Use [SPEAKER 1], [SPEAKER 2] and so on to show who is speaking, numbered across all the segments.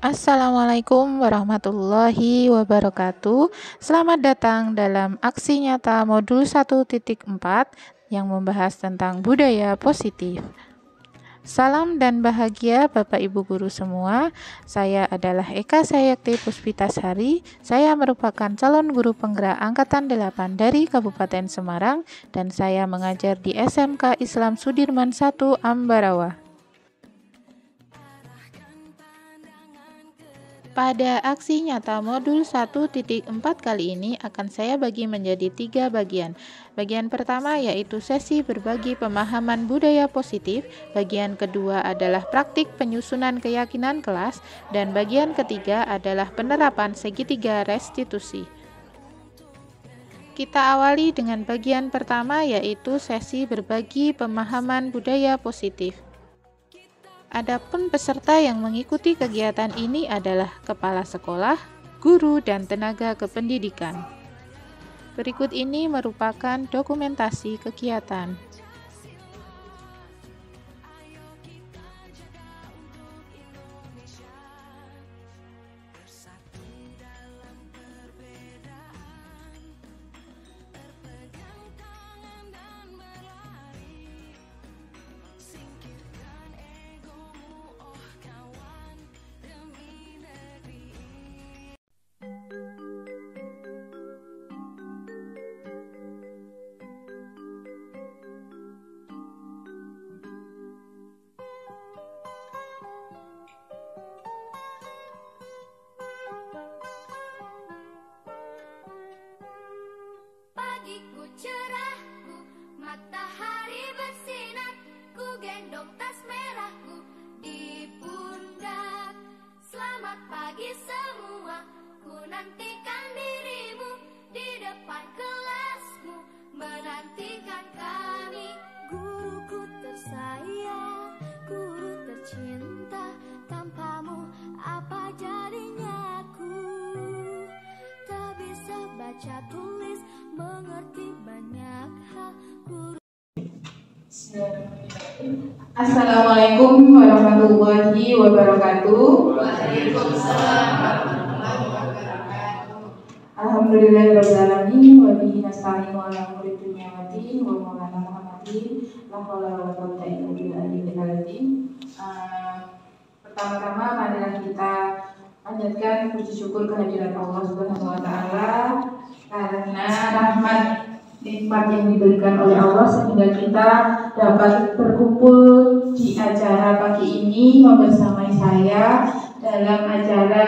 [SPEAKER 1] Assalamualaikum warahmatullahi wabarakatuh. Selamat datang dalam aksi nyata modul 1.4 yang membahas tentang budaya positif. Salam dan bahagia Bapak Ibu Guru semua. Saya adalah Eka Sayakti Puspitasari. Saya merupakan calon guru penggerak Angkatan 8 dari Kabupaten Semarang dan saya mengajar di SMK Islam Sudirman 1 Ambarawa. Pada aksi nyata modul 1.4 kali ini akan saya bagi menjadi 3 bagian. Bagian pertama yaitu sesi berbagi pemahaman budaya positif, bagian kedua adalah praktik penyusunan keyakinan kelas, dan bagian ketiga adalah penerapan segitiga restitusi. Kita awali dengan bagian pertama yaitu sesi berbagi pemahaman budaya positif. Adapun peserta yang mengikuti kegiatan ini adalah kepala sekolah, guru, dan tenaga kependidikan. Berikut ini merupakan dokumentasi kegiatan.
[SPEAKER 2] Pagiku cerahku, matahari bersinar, ku gendong tas merahku di pundak. Selamat pagi semua, ku nantikan dirimu di depan kelasmu, menantikan kami. Guruku tersayang, guru tercinta, tanpamu apa jadinya aku? Tak bisa baca tulis, mengerti banyak hal.
[SPEAKER 3] Assalamualaikum warahmatullahi wabarakatuh.
[SPEAKER 2] Waalaikumsalam warahmatullahi wabarakatuh.
[SPEAKER 3] Alhamdulillahirabbil alamin wa bihi nasta'inu ala umuri dunya waddin wa maulana Muhammadin la haula wala quwwata illa billah. Pertama-tama marilah kita panjatkan puji syukur kehadirat Allah Subhanahu wa taala karena rahmat nikmat yang diberikan oleh Allah sehingga kita dapat berkumpul di acara pagi ini membersamai saya dalam acara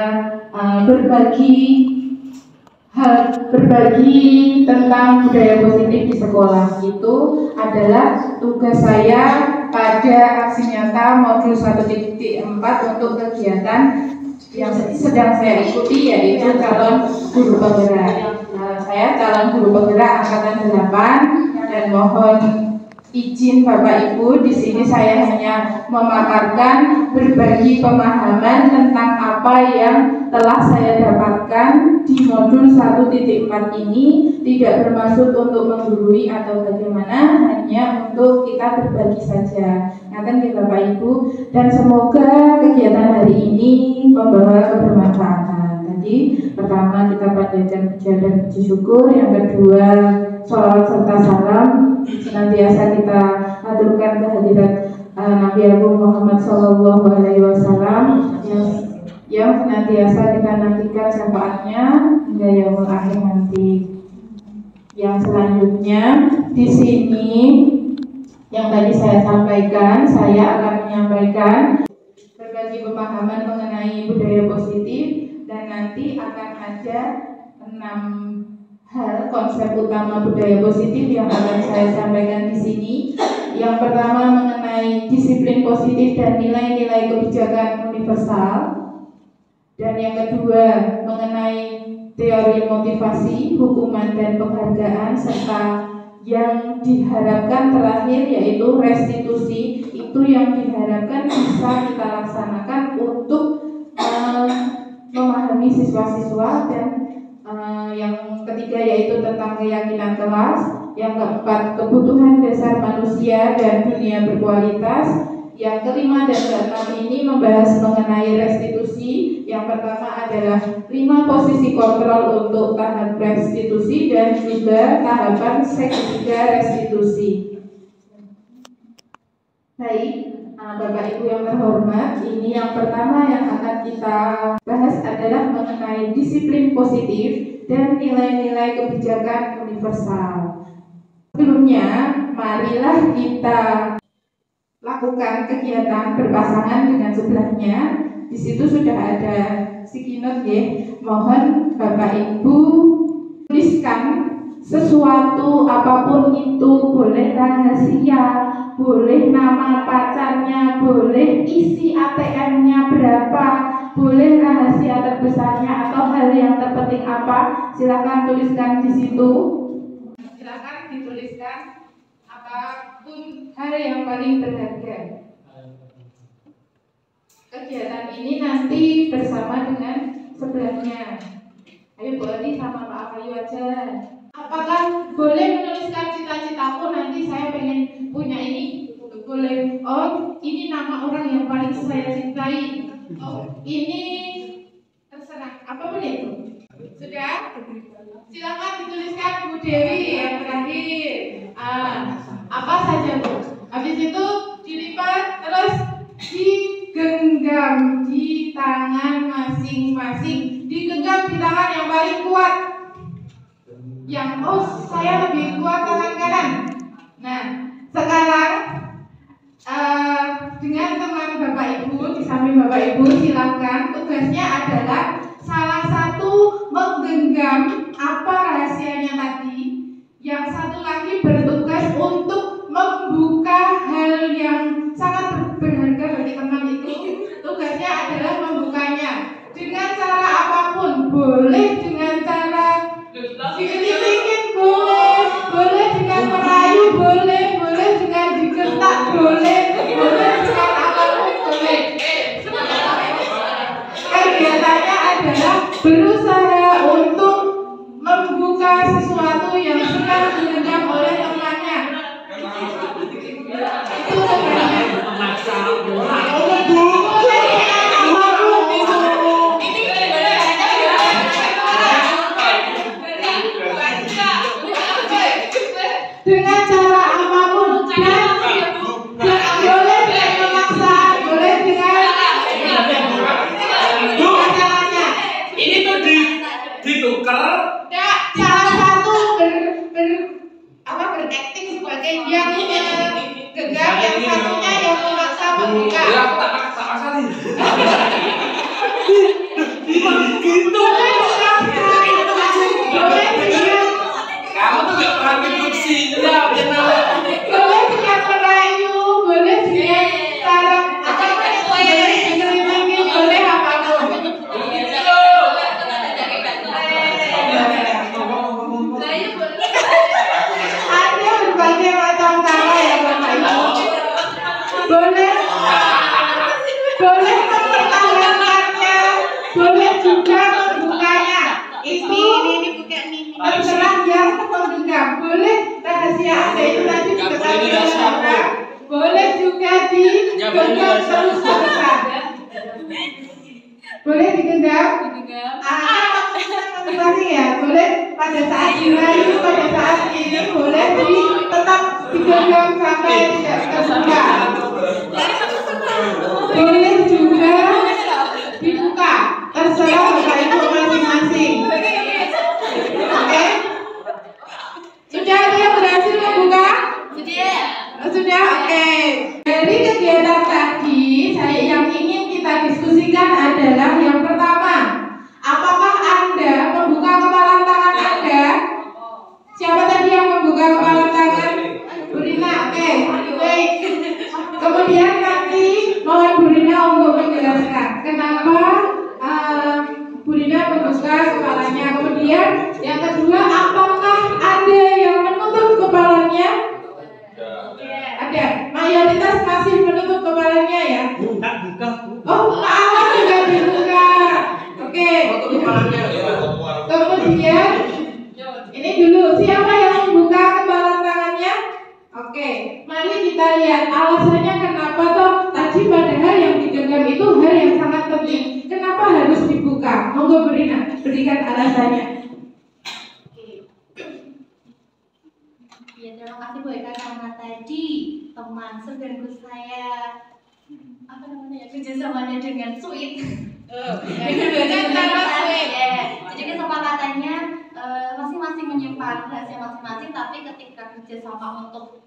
[SPEAKER 3] berbagi tentang budaya positif di sekolah. Itu adalah tugas saya pada aksi nyata modul 1.4 untuk kegiatan yang sedang saya ikuti, yaitu calon guru penggerak. Saya calon guru penggerak Angkatan 8 dan mohon izin Bapak Ibu, di sini saya hanya memaparkan berbagi pemahaman tentang apa yang telah saya dapatkan di modul 1.4 ini, tidak bermaksud untuk menggurui atau bagaimana, hanya untuk kita berbagi saja. Ngaten ya Bapak Ibu, dan semoga kegiatan hari ini membawa kebermanfaatan. Tadi pertama kita panjatkan puja dan puji syukur, yang kedua sholawat serta salam senantiasa kita aturkan kehadirat Nabi Agung Muhammad SAW yang senantiasa kita nantikan syafaatnya hingga yaumul akhir nanti. Yang selanjutnya di sini yang tadi saya sampaikan, saya akan menyampaikan berbagi pemahaman mengenai budaya positif, dan nanti akan ada 6 hal konsep utama budaya positif yang akan saya sampaikan di sini. Yang pertama mengenai disiplin positif dan nilai-nilai kebijakan universal, dan yang kedua mengenai teori motivasi, hukuman dan penghargaan, serta yang diharapkan terakhir yaitu restitusi. Itu yang diharapkan bisa kita laksanakan untuk memahami siswa-siswa. Dan yang ketiga yaitu tentang keyakinan kelas. Yang keempat, kebutuhan dasar manusia dan dunia berkualitas. Yang kelima dan keenam ini membahas mengenai restitusi. Yang Yang pertama adalah 5 posisi kontrol untuk tahap restitusi dan juga tahapan segitiga restitusi. Baik, Bapak Ibu yang terhormat, ini yang pertama yang akan kita bahas adalah mengenai disiplin positif dan nilai-nilai kebijakan universal. Sebelumnya, marilah kita lakukan kegiatan berpasangan dengan sebelahnya. Di situ sudah ada sikinot ya. Mohon Bapak Ibu tuliskan sesuatu apapun itu, boleh rahasia, boleh nama pacarnya, boleh isi ATM-nya berapa, boleh rahasia terbesarnya atau hal yang terpenting apa. Silakan tuliskan di situ. Silakan dituliskan apapun hal yang paling berharga. Kegiatan ini nanti bersama dengan sebelahnya. Ayo Bu Adi sama Pak Ayu aja. Apakah boleh menuliskan cita-citaku nanti saya pengen punya ini? Boleh. Oh, ini nama orang yang paling saya cintai. Oh, ini terserah. Apapun itu. Sudah? Silakan dituliskan Bu Dewi yang terakhir. Apa saja Bu? Habis itu dilipat terus digenggam di tangan masing-masing. Digenggam di tangan yang paling kuat. Yang saya lebih kuat tangan kanan. Nah, sekarang dengan teman Bapak Ibu di samping Bapak Ibu silakan, tugasnya adalah salah satu menggenggam apa rahasianya tadi, yang satu lagi bertugas untuk membuka hal yang sangat berharga bagi teman itu. Tugasnya adalah membukanya dengan cara apapun, boleh dengan cara dikit-dikit, boleh dengan merayu, boleh dengan digentak, boleh dengan apapun, boleh. Kegiatannya adalah berusaha untuk membuka sesuatu yang sedang digenggam oleh temannya. Itu sebenarnya. Dengan cara apapun, dan boleh dengan memaksa, boleh dengan caranya.
[SPEAKER 4] Ini tuh ditukar.
[SPEAKER 3] Ya, salah satu berakting sebagai yang genggam, yang satunya yang memaksa membuka.
[SPEAKER 4] Ya, aku tak maksa nih. Kamu tuh gak pernah instruksinya,
[SPEAKER 3] boleh dengan merayu, boleh dengan cara boleh dikelilingi, boleh apapun. Ada berbagai macam cara ya Bapak Ibu. Boleh mempertahankannya, boleh juga membukanya. Ini terserah yang menggenggam. Boleh rahasia Anda itu tadi diketahui oleh orang. Boleh juga digenggam terus-terusan. Boleh digenggam. Masing-masing ya. Boleh pada saat dirayu, pada saat ini boleh tetap digenggam sampai tidak terbuka. Boleh juga dibuka. Terserah Bapak Ibu masing-masing. Oke? Sudah ada yang berhasil membuka? Sudah, oke. Dari kegiatan tadi, yang ingin kita diskusikan adalah yang pertama, apakah Anda membuka kepalan tangan Anda? Siapa tadi yang membuka kepalan tangan? Bu Rina, oke. Baik. Kemudian nanti mohon Bu Rina untuk menjelaskan kenapa Bu Rina membuka kepalanya. Kemudian yang kedua, apakah ada yang menutup kepalanya? Ada. Mayoritas masih menutup kepalanya ya?
[SPEAKER 4] buka.
[SPEAKER 3] Oh, kepala juga dibuka. Oke. Kemudian ini dulu, siapa yang membuka kepalan tangannya? Oke, mari kita lihat alasannya kenapa toh tadi padahal yang digenggam itu hal yang sangat penting. Kenapa harus dibuka? Monggo berikan alasannya.
[SPEAKER 2] Ya, terima kasih Bu Eka karena tadi teman sebenarnya saya kerjasamanya dengan Sweet. Jadi kesepakatannya masing-masing menyimpan rahasia masing-masing, tapi ketika kerjasama untuk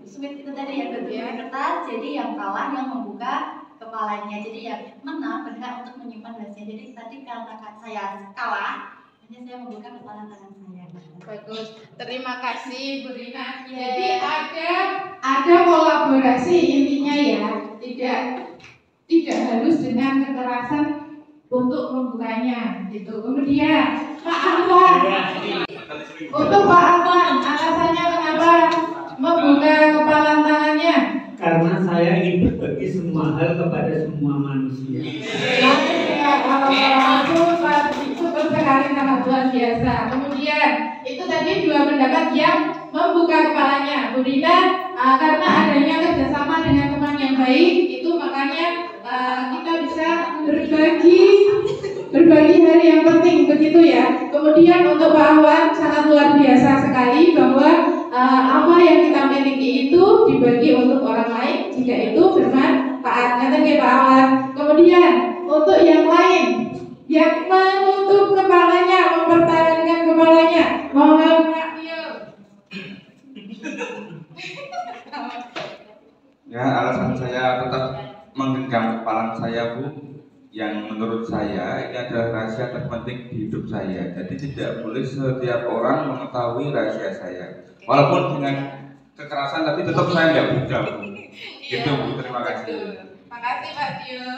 [SPEAKER 2] Sweet itu tadi yang bentuknya kertas, jadi yang kalah yang membuka kepalanya, jadi yang menang berhak untuk menyimpan rahasia. Jadi tadi karena saya kalah, hanya saya membuka kepala tangan saya.
[SPEAKER 3] Bagus, terima kasih Bu Rina. Jadi ada kolaborasi intinya ya, tidak harus dengan kekerasan untuk membukanya gitu. Kemudian Pak Anwar, untuk Pak Anwar, alasannya kenapa membuka kepala tangannya?
[SPEAKER 5] Karena saya ingin berbagi semua hal kepada semua manusia.
[SPEAKER 3] Itu sekali sangat luar biasa. Kemudian itu tadi dua pendapat yang membuka kepalanya Bu Rina, karena adanya kerjasama dengan teman yang baik itu makanya kita bisa berbagi hal yang penting begitu ya. Kemudian untuk Pak Awan sangat luar biasa sekali bahwa apa yang kita miliki itu dibagi untuk orang lain jika itu bermanfaat. Nanti Pak Awan. Kemudian untuk yang lain yang menutup kepalanya, mempertahankan kepalanya, mohon
[SPEAKER 6] ya, alasan saya tetap menggenggam kepala saya Bu, yang menurut saya ini adalah rahasia terpenting di hidup saya. Jadi tidak boleh setiap orang mengetahui rahasia saya. Walaupun dengan kekerasan, tapi tetap saya nggak buka Bu. Gitu Bu, terima kasih.
[SPEAKER 3] Terima kasih Pak Dio.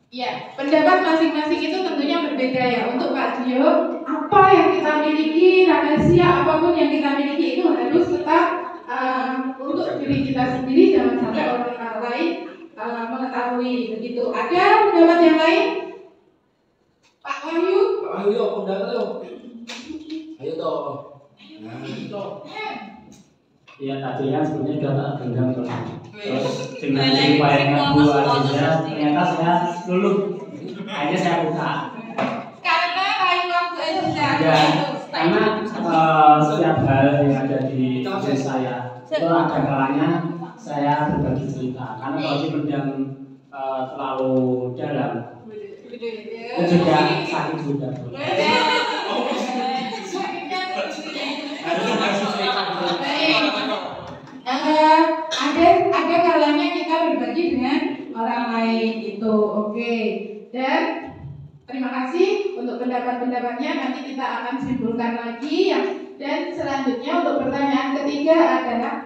[SPEAKER 3] Ya, pendapat masing-masing itu tentunya berbeda ya. Untuk Pak Dio, apa yang kita miliki, rahasia apapun yang kita miliki itu harus tetap untuk diri kita sendiri, jangan sampai orang lain mengetahui begitu. Ada pendapat yang lain? Pak Wahyu?
[SPEAKER 4] Pak Wahyu, pendapat lo. Ayo toh.
[SPEAKER 5] Ya tadi kan sebenarnya sudah tak genggam terus dengan upaya Bu Aziza ternyata saya luluh, akhirnya saya buka.
[SPEAKER 3] Karena kayu waktu Aziza.
[SPEAKER 5] Ya, karena setiap hal yang ada di diri saya itu ada kalanya saya berbagi cerita. Karena kalau dipendam terlalu dalam itu juga sakit juga.
[SPEAKER 3] Ada kalanya kita berbagi dengan orang lain itu, oke. Dan terima kasih untuk pendapat-pendapatnya. Nanti kita akan simpulkan lagi dan selanjutnya untuk pertanyaan ketiga adalah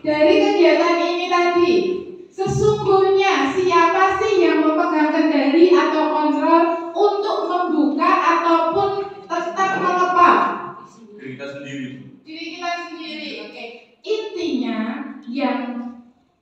[SPEAKER 3] dari kegiatan ini tadi, sesungguhnya siapa sih yang memegang kendali atau kontrol untuk membuka ataupun tetap melepas?
[SPEAKER 6] Diri kita sendiri.
[SPEAKER 3] Diri kita sendiri, oke. Intinya yang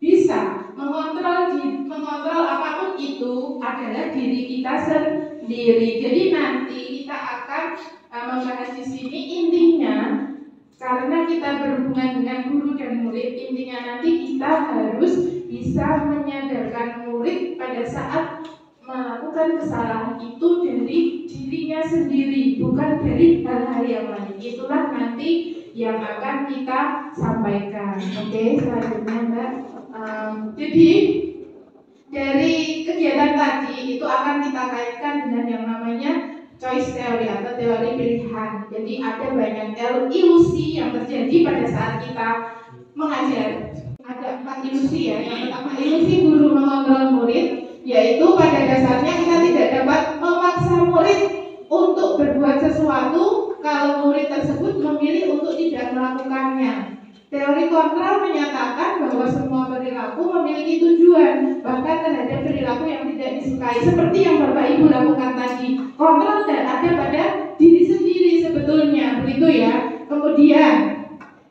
[SPEAKER 3] bisa mengontrol apapun itu adalah diri kita sendiri. Jadi nanti kita akan membahas di sini intinya, karena kita berhubungan dengan guru dan murid, intinya nanti kita harus bisa menyadarkan murid pada saat melakukan kesalahan itu dari dirinya sendiri, bukan dari hal-hal yang lain. Itulah nanti yang akan kita sampaikan. Oke, selanjutnya Mbak. Jadi dari kegiatan tadi itu akan kita kaitkan dengan yang namanya choice theory atau teori pilihan. Jadi ada banyak ilusi yang terjadi pada saat kita mengajar. Ada 4 ilusi ya. Yang pertama ilusi guru mengontrol murid, yaitu pada dasarnya kita tidak dapat memaksa murid untuk berbuat sesuatu kalau murid tersebut memilih untuk tidak melakukannya. Teori kontrol menyatakan bahwa semua perilaku memiliki tujuan, bahkan terhadap perilaku yang tidak disukai, seperti yang Bapak Ibu lakukan tadi. Kontrol ada pada diri sendiri sebetulnya, begitu ya. Kemudian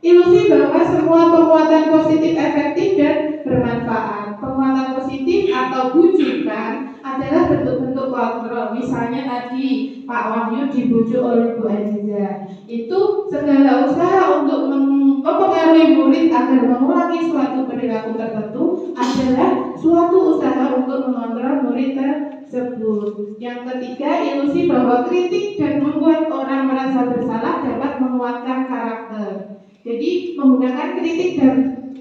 [SPEAKER 3] ilusi bahwa semua penguatan positif efektif dan bermanfaat. Penguatan positif atau bujukan adalah bentuk-bentuk kontrol. Misalnya tadi Pak Wahyu dibujuk oleh Bu Aziza. Itu segala usaha untuk mempengaruhi murid agar mengulangi suatu perilaku tertentu adalah suatu usaha untuk mengontrol murid murid tersebut. Yang ketiga, ilusi bahwa kritik dan membuat orang merasa bersalah dapat menguatkan karakter. Jadi menggunakan kritik dan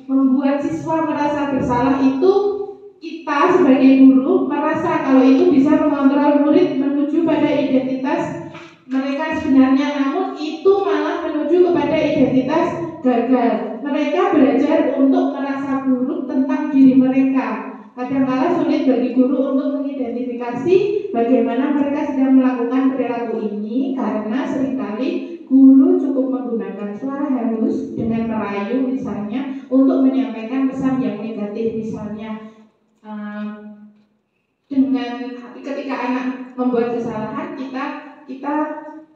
[SPEAKER 3] membuat siswa merasa bersalah itu, kita sebagai guru merasa kalau itu bisa mengontrol murid menuju pada identitas mereka sebenarnya, namun itu malah menuju kepada identitas gagal. Mereka belajar untuk merasa buruk tentang diri mereka. Kadang-kala sulit bagi guru untuk mengidentifikasi bagaimana mereka sedang melakukan perilaku ini, karena seringkali guru cukup menggunakan suara halus dengan merayu misalnya untuk menyampaikan pesan yang negatif. Misalnya dengan ketika anak membuat kesalahan, kita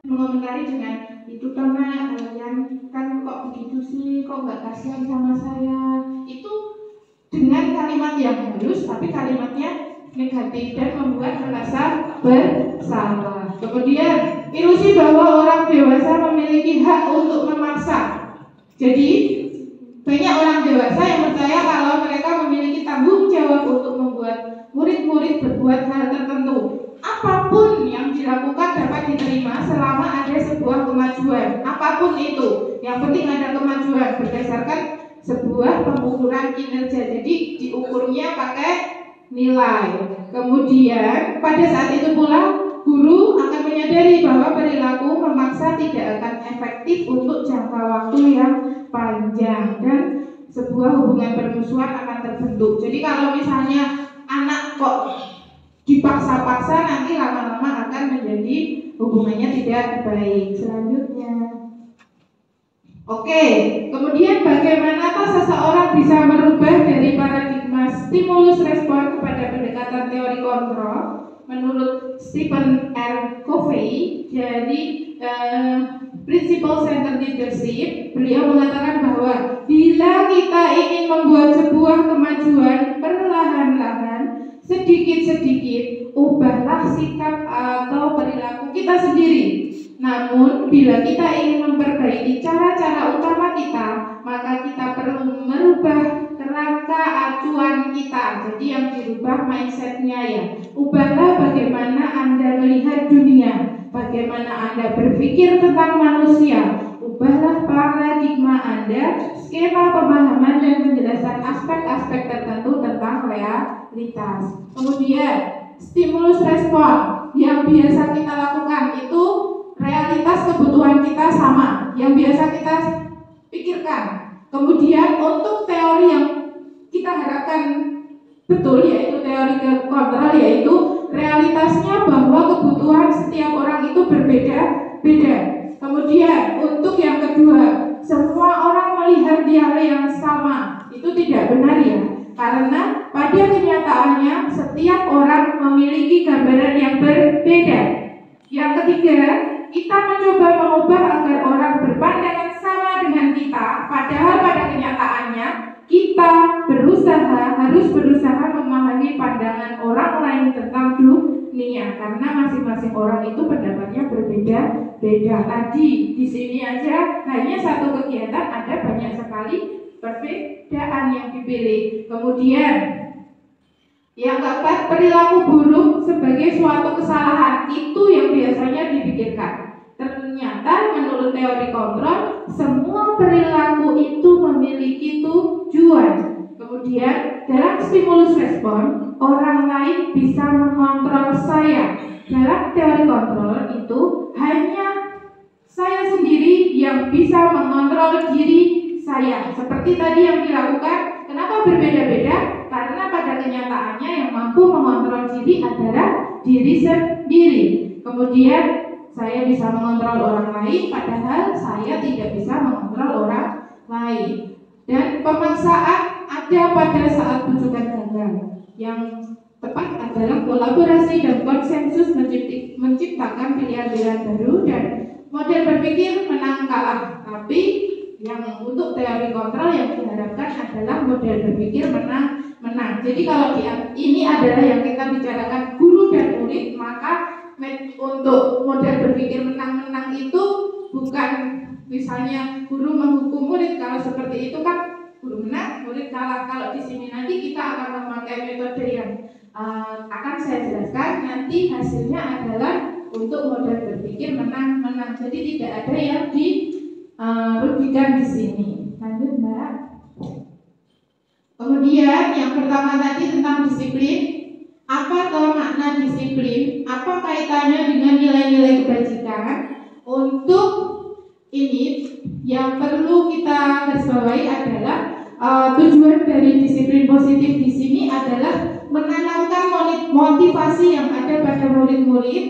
[SPEAKER 3] mengomentari dengan itu karena kalian kan kok begitu sih, kok nggak kasihan sama saya. Itu dengan kalimat yang halus tapi kalimatnya negatif dan membuat merasa bersalah. Kemudian ilusi bahwa orang dewasa memiliki hak untuk memaksa. Jadi banyak orang dewasa yang percaya kalau mereka memiliki tanggung jawab untuk membuat murid-murid berbuat hal tertentu. Apapun yang dilakukan dapat diterima selama ada sebuah kemajuan. Apapun itu, yang penting ada kemajuan berdasarkan sebuah pengukuran kinerja. Jadi diukurnya pakai nilai. Kemudian pada saat itu pula guru akan menyadari bahwa perilaku memaksa tidak akan efektif untuk jangka waktu yang panjang dan sebuah hubungan permusuhan akan terbentuk. Jadi kalau misalnya anak kok dipaksa-paksa, nanti lama-lama akan menjadi hubungannya tidak baik. Selanjutnya, oke, kemudian bagaimana seseorang bisa merubah dari paradigma stimulus respon kepada pendekatan teori kontrol? Menurut Stephen R. Covey, jadi Principle Centered Leadership, beliau mengatakan bahwa bila kita ingin membuat sebuah kemajuan perlahan-lahan, sedikit-sedikit, ubahlah sikap atau perilaku kita sendiri. Namun, bila kita ingin memperbaiki cara-cara utama kita, maka kita perlu merubah kerangka acuan kita. Jadi yang dirubah mindsetnya ya. Ubahlah bagaimana Anda melihat dunia, bagaimana Anda berpikir tentang manusia. Ubahlah paradigma Anda, skema pemahaman dan penjelasan aspek-aspek tertentu tentang realitas. Kemudian, stimulus respon yang biasa kita lakukan itu realitas kebutuhan kita sama, yang biasa kita pikirkan. Kemudian untuk teori yang kita harapkan betul, yaitu teori kontrol, yaitu realitasnya bahwa kebutuhan setiap orang itu berbeda-beda. Kemudian untuk yang kedua, semua orang melihat hal yang sama. Itu tidak benar ya, karena pada kenyataannya setiap orang memiliki gambaran yang berbeda. Yang ketiga, kita mencoba mengubah agar orang berpandangan sama dengan kita, padahal pada kenyataannya kita harus berusaha memahami pandangan orang lain tentang dunia, karena masing-masing orang itu pendapatnya berbeda-beda. Tadi di sini aja hanya satu kegiatan ada banyak sekali perbedaan yang dipilih. Kemudian yang keempat, perilaku buruk sebagai suatu kesalahan, itu yang biasanya dipikirkan. Ternyata menurut teori kontrol, semua perilaku itu memiliki tujuan. Kemudian dalam stimulus respon, orang lain bisa mengontrol saya. Dalam teori kontrol itu hanya saya sendiri yang bisa mengontrol diri saya. Seperti tadi yang dilakukan, kenapa berbeda-beda? Karena pada kenyataannya yang mampu mengontrol diri adalah diri sendiri. Kemudian saya bisa mengontrol orang lain, padahal saya tidak bisa mengontrol orang lain. Dan pemaksaan ada pada saat bujukan gagal. Yang tepat adalah kolaborasi dan konsensus menciptakan pilihan-pilihan baru dan model berpikir menang kalah. Tapi yang untuk teori kontrol yang diharapkan adalah model berpikir menang. Jadi kalau ini adalah yang kita bicarakan guru dan murid, maka untuk model berpikir menang-menang itu bukan misalnya guru menghukum murid. Kalau seperti itu kan guru menang, murid kalah. Kalau di sini nanti kita akan memakai metode yang akan saya jelaskan. Nanti hasilnya adalah untuk modal berpikir menang-menang. Jadi tidak ada yang dirugikan di sini. Lanjut, Mbak. Kemudian yang pertama tadi tentang disiplin. Apa makna disiplin? Apa kaitannya dengan nilai-nilai kebajikan? Untuk ini yang perlu kita garisbawahi adalah tujuan dari disiplin positif di sini adalah menanamkan motivasi yang ada pada murid-murid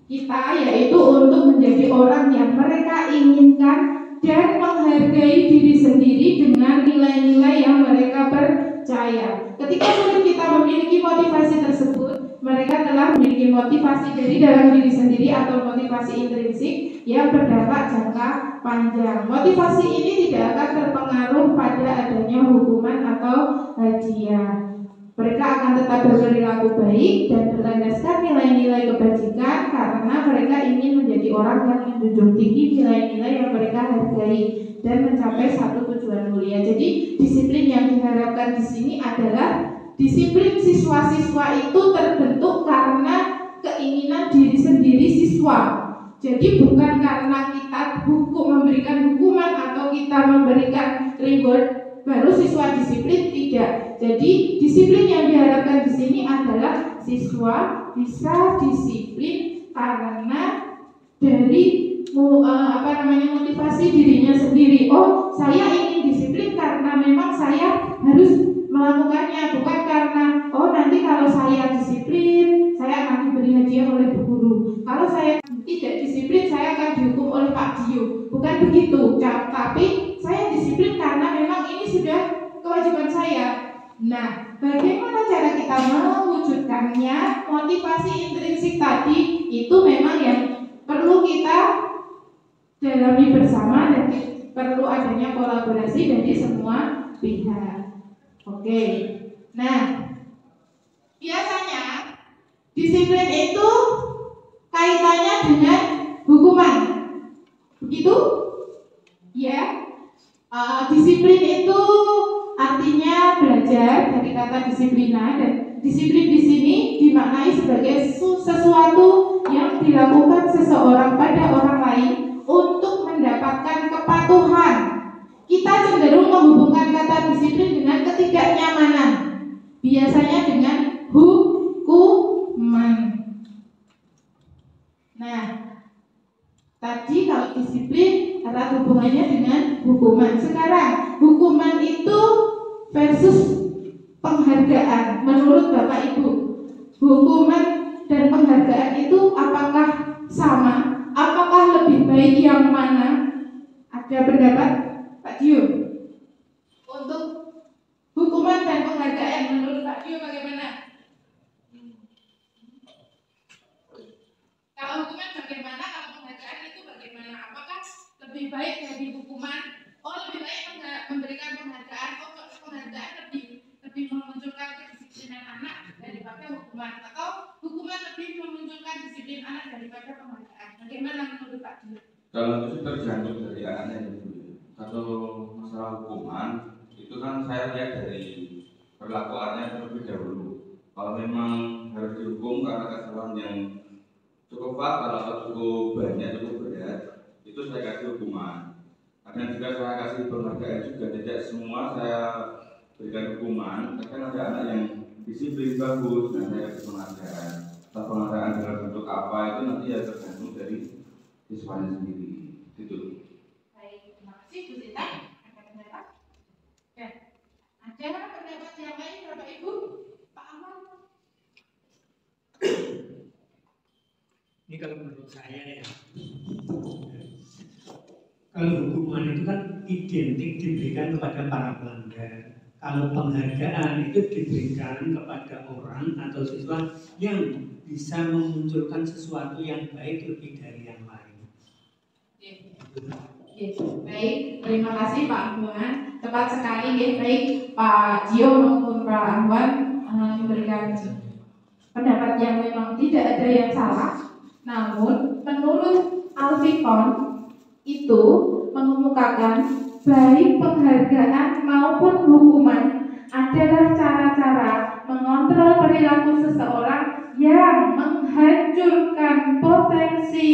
[SPEAKER 3] kita, yaitu untuk menjadi orang yang mereka inginkan dan menghargai diri sendiri dengan nilai-nilai yang mereka percaya. Ketika murid kita memiliki motivasi tersebut, mereka telah memiliki motivasi dari dalam diri sendiri atau motivasi intrinsik yang berdampak jangka panjang. Motivasi ini tidak akan terpengaruh pada adanya hukuman atau hadiah. Mereka akan tetap berperilaku baik dan berlandaskan nilai-nilai kebajikan karena mereka ingin menjadi orang yang menjunjung tinggi nilai-nilai yang mereka hargai dan mencapai satu tujuan mulia. Jadi disiplin yang diharapkan di sini adalah disiplin siswa-siswa itu terbentuk karena keinginan diri sendiri siswa. Jadi bukan karena kita memberikan hukuman atau kita memberikan reward baru siswa disiplin, tidak. Jadi disiplin yang diharapkan di sini adalah siswa bisa disiplin karena dari motivasi dirinya sendiri. Oh, saya ingin disiplin karena memang saya harus melakukannya, bukan karena nanti kalau saya disiplin saya akan diberi hadiah oleh Bu Guru. Kalau saya tidak disiplin saya akan dihukum oleh Pak Dio. Bukan begitu, tapi saya disiplin karena memang ini sudah kewajiban saya. Nah, bagaimana cara kita mewujudkannya? Motivasi intrinsik tadi itu memang yang perlu kita dalami bersama dan perlu adanya kolaborasi dari semua pihak. Oke. Nah, biasanya disiplin itu kaitannya dengan hukuman. Begitu? Ya. Disiplin itu artinya belajar dari kata disiplina, dan disiplin di sini dimaknai sebagai sesuatu yang dilakukan seseorang pada orang lain untuk mendapatkan kepatuhan. Kita cenderung menghubungkan kata disiplin dengan ketidaknyamanan, biasanya dengan hukuman. Nah, tadi kalau disiplin erat hubungannya dengan hukuman. Sekarang hukuman itu versus penghargaan. Menurut Bapak Ibu, hukuman dan penghargaan itu apakah sama? Apakah lebih baik yang mana? Ada pendapat Pak Dio? Untuk hukuman dan penghargaan menurut Pak Dio bagaimana? Kalau hukuman bagaimana? Kalau penghargaan itu bagaimana? Apakah lebih baik dari hukuman? Lebih baik memberikan penghargaan. Penghargaan lebih memunculkan kedisiplinan anak daripada hukuman, atau hukuman lebih memunculkan disiplin anak daripada penghargaan. Bagaimana menurut Pak Dio?
[SPEAKER 6] Kalau itu tergantung dari anaknya itu. Kalau masalah hukuman itu kan saya lihat dari perlakuannya terlebih dahulu. Kalau memang harus dihukum karena kesalahan yang cukup fatal atau cukup banyak, cukup berat, itu saya kasih hukuman. Kadang juga saya kasih penghargaan juga. Tidak semua saya berikan hukuman. Kadang ada anak yang disiplin bagus dan saya kasih penghargaan. Atau penghargaan dalam bentuk apa itu nanti ya tergantung dari siswanya sendiri. Gitu.
[SPEAKER 3] Baik, terima kasih Bu Sita. Ada pendapat? Ya. Ada pendapat yang lain Bapak Ibu? Pak Ahmad?
[SPEAKER 5] Ini kalau menurut saya ya, kalau hukuman itu kan identik diberikan kepada para pelanggar. Kalau penghargaan itu diberikan kepada orang atau siswa yang bisa memunculkan sesuatu yang baik lebih dari yang lain.
[SPEAKER 3] Baik, terima kasih Pak Ahwan. Tepat sekali ya, baik Pak Dio maupun Pak Ahwan memberikan pendapat yang memang tidak ada yang salah. Namun menurut Alfikon itu mengemukakan baik penghargaan maupun hukuman adalah cara-cara mengontrol perilaku seseorang yang menghancurkan potensi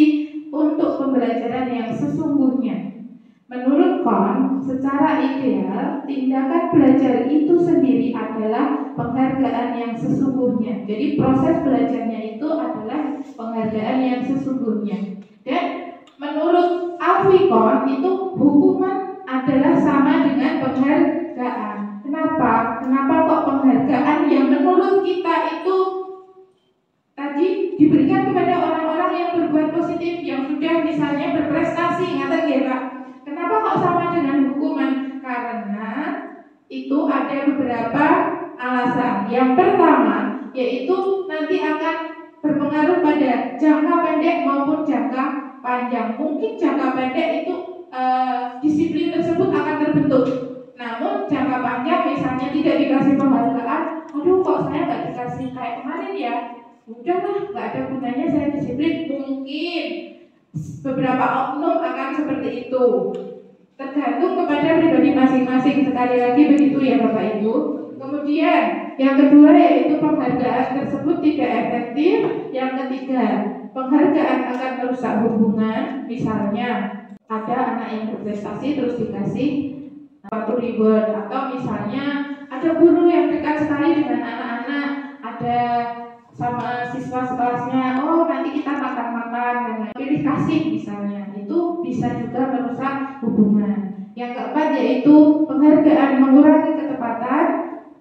[SPEAKER 3] untuk pembelajaran yang sesungguhnya. Menurut Kohn, secara ideal, tindakan belajar itu sendiri adalah penghargaan yang sesungguhnya. Jadi proses belajarnya itu adalah penghargaan yang sesungguhnya. Dan menurut Alfie Kohn, itu hukuman adalah sama dengan penghargaan. Kenapa? Kenapa kok penghargaan yang menurut kita itu tadi diberikan kepada orang-orang yang berbuat positif, yang sudah misalnya berprestasi, ngatain ya Pak? Kenapa kok sama dengan hukuman? Karena itu ada beberapa alasan. Yang pertama, yaitu nanti akan berpengaruh pada jangka pendek maupun jangka panjang. Mungkin jangka pendek itu disiplin tersebut akan terbentuk. Namun jangka panjang misalnya tidak dikasih penghargaan, aduh kok saya nggak dikasih kayak kemarin ya, udahlah nggak ada gunanya saya disiplin. Mungkin beberapa oknum akan seperti itu, tergantung kepada pribadi masing-masing. Sekali lagi begitu ya Bapak Ibu. Kemudian yang kedua yaitu penghargaan tersebut tidak efektif. Yang ketiga, penghargaan akan merusak hubungan. Misalnya ada anak yang berprestasi terus dikasih satu reward, atau misalnya ada guru yang dekat sekali dengan anak-anak, ada sama siswa sekelasnya, oh nanti kita makan-makan dengan pilih kasih misalnya, itu bisa juga merusak hubungan. Yang keempat yaitu penghargaan mengurangi ketepatan,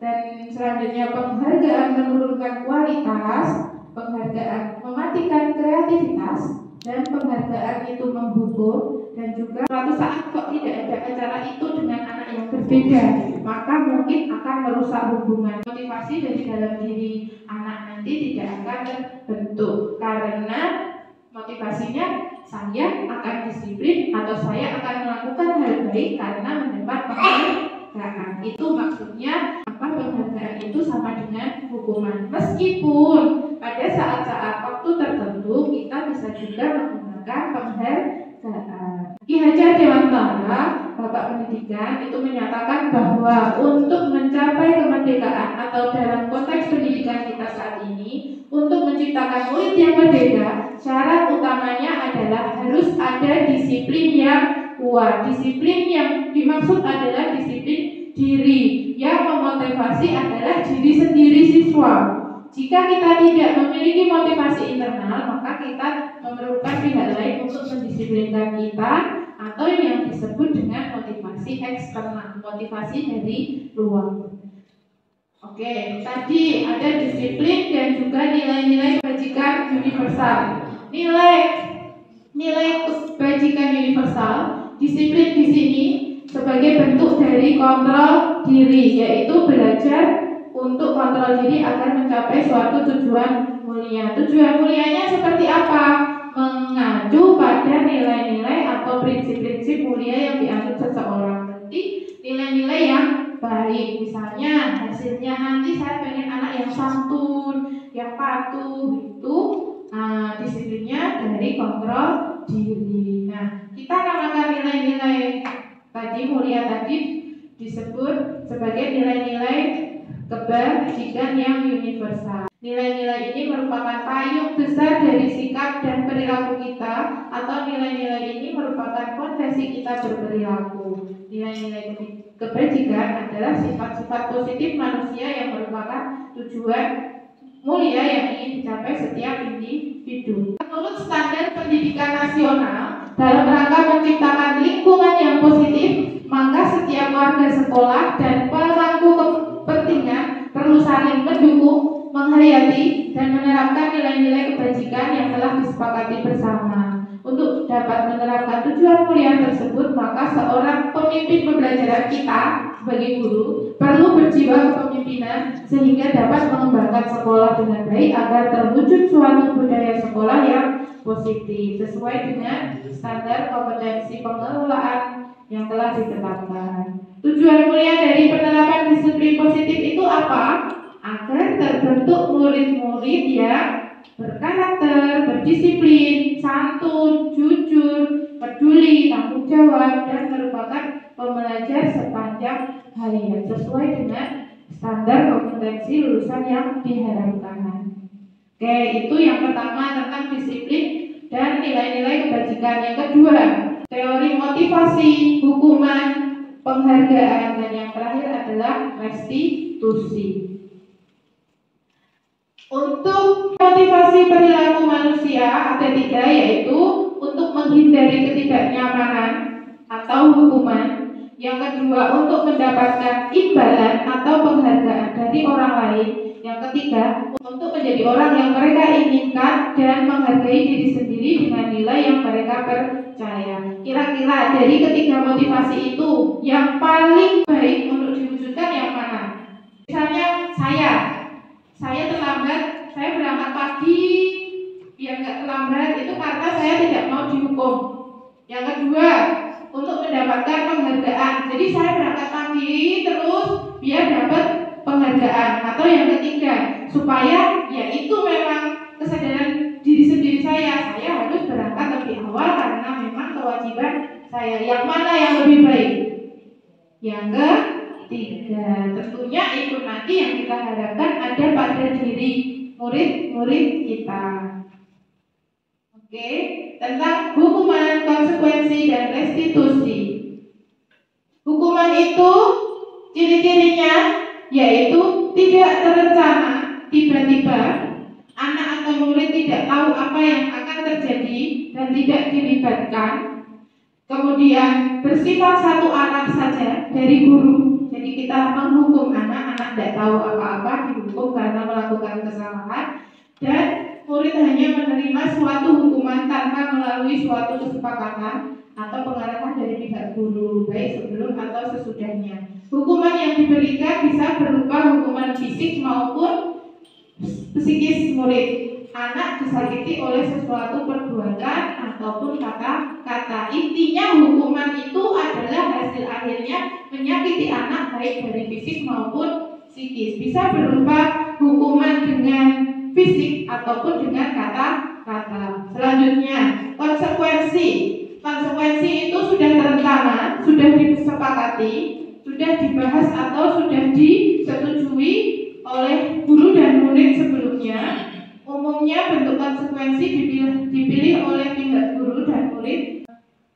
[SPEAKER 3] dan selanjutnya penghargaan menurunkan kualitas, penghargaan mematikan kreativitas, dan penghargaan itu menghukum. Dan juga suatu saat kok tidak ada acara itu dengan anak yang berbeda, maka mungkin akan merusak hubungan. Motivasi dari dalam diri anak nanti tidak akan terbentuk, karena motivasinya saya akan disiplin atau saya akan melakukan hal baik karena mendapat penghargaan. Itu maksudnya apa, penghargaan itu sama dengan hukuman. Meskipun pada saat-saat waktu tertentu kita bisa juga menggunakan penghargaan. Ki Hajar Dewantara, Bapak Pendidikan, itu menyatakan bahwa untuk mencapai kemerdekaan atau dalam konteks pendidikan kita saat ini, untuk menciptakan murid yang merdeka, syarat utamanya adalah harus ada disiplin yang kuat. Disiplin yang dimaksud adalah disiplin diri, yang memotivasi adalah diri sendiri siswa. Jika kita tidak memiliki motivasi internal, maka kita memerlukan pihak lain untuk mendisiplinkan kita, atau yang disebut dengan motivasi eksternal, motivasi dari luar. Oke, tadi ada disiplin dan juga nilai-nilai kebajikan universal. Nilai kebajikan universal, disiplin di sini sebagai bentuk dari kontrol diri, yaitu belajar untuk kontrol diri agar mencapai suatu tujuan mulia. Tujuan mulianya seperti apa? Mengacu pada nilai-nilai atau prinsip-prinsip mulia yang dianut seseorang. Nanti nilai-nilai yang baik, misalnya hasilnya nanti saya pengen anak yang santun, yang patuh, itu disiplinnya dari kontrol diri. Nah, kita namakan nilai-nilai tadi mulia tadi disebut sebagai nilai-nilai kebajikan yang universal. Nilai-nilai ini merupakan payung besar dari sikap dan perilaku kita, atau nilai-nilai ini merupakan fondasi kita berperilaku. Nilai-nilai kebajikan adalah sifat-sifat positif manusia yang merupakan tujuan mulia yang ingin dicapai setiap individu. Menurut standar pendidikan nasional, dalam rangka menciptakan lingkungan yang positif, maka setiap warga sekolah dan pemangku kepentingan perlu saling mendukung, menghayati, dan menerapkan nilai-nilai kebajikan yang telah disepakati bersama. Untuk dapat menerapkan tujuan mulia tersebut, maka seorang pemimpin pembelajaran kita sebagai guru perlu berjiwa kepemimpinan sehingga dapat mengembangkan sekolah dengan baik agar terwujud suatu budaya sekolah yang positif sesuai dengan standar kompetensi pengelolaan yang telah ditetapkan. Tujuan mulia dari penerapan disiplin positif itu apa? Agar terbentuk murid-murid yang berkarakter, berdisiplin, santun, jujur, peduli, tanggung jawab, dan merupakan pembelajar sepanjang hayat sesuai dengan standar kompetensi lulusan yang diharapkan. Oke, itu yang pertama tentang disiplin dan nilai-nilai kebajikan. Yang kedua, teori motivasi, hukuman, penghargaan, dan yang terakhir adalah restitusi. Untuk motivasi perilaku manusia ada 3, yaitu untuk menghindari ketidaknyamanan atau hukuman. Yang kedua, untuk mendapatkan imbalan atau penghargaan dari orang lain. Yang ketiga, untuk menjadi orang yang mereka inginkan dan menghargai diri sendiri dengan nilai yang mereka percaya. Kira-kira dari ketiga motivasi itu, yang paling baik untuk diwujudkan yang mana? Misalnya saya terlambat, saya berangkat pagi biar nggak terlambat, itu karena saya tidak mau dihukum. Yang kedua, untuk mendapatkan penghargaan, jadi saya berangkat pagi terus biar dapat penghargaan. Atau yang ketiga, supaya ya itu memang kesadaran diri sendiri saya harus berangkat lebih awal karena memang kewajiban saya. Yang mana yang lebih baik? Yang ketiga. Tentunya itu nanti yang kita harapkan ada pada diri murid-murid kita. Oke, tentang hukuman, konsekuensi, dan restitusi. Hukuman itu ciri-cirinya yaitu tidak terencana, tiba-tiba anak atau murid tidak tahu apa yang akan terjadi dan tidak dilibatkan. Kemudian bersifat satu arah saja dari guru. Jadi kita menghukum anak tidak tahu apa-apa, dihukum karena melakukan kesalahan, dan murid hanya menerima suatu hukuman tanpa melalui suatu kesepakatan atau pengarahan dari pihak guru, baik sebelum atau sesudahnya. Hukuman yang diberikan bisa berupa hukuman fisik maupun psikis murid. Anak disakiti oleh sesuatu perbuatan ataupun kata-kata. Intinya hukuman itu adalah hasil akhirnya menyakiti anak baik dari fisik maupun psikis. Bisa berupa hukuman dengan fisik ataupun dengan kata-kata. Selanjutnya, konsekuensi. Konsekuensi itu sudah terencana, sudah disepakati, sudah dibahas atau sudah disetujui oleh guru dan murid sebelumnya. Umumnya bentuk konsekuensi dipilih oleh pihak guru dan murid.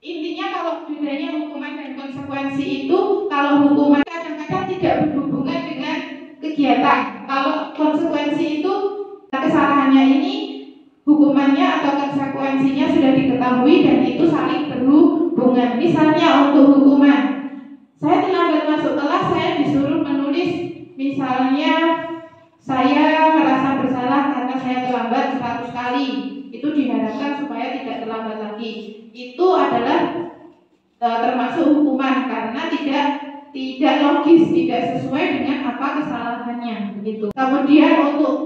[SPEAKER 3] Intinya kalau bedanya hukuman dan konsekuensi itu, kalau hukuman kadang-kadang tidak berhubungan dengan kegiatan. Kalau konsekuensi itu kesalahannya ini, hukumannya atau konsekuensinya sudah diketahui dan itu saling berhubungan. Misalnya untuk hukuman, saya terlambat masuk kelas, saya disuruh menulis, misalnya saya merasa bersalah karena saya terlambat 100 kali. Itu diharapkan supaya tidak terlambat lagi. Itu adalah termasuk hukuman karena tidak logis, tidak sesuai dengan apa kesalahannya begitu. Kemudian untuk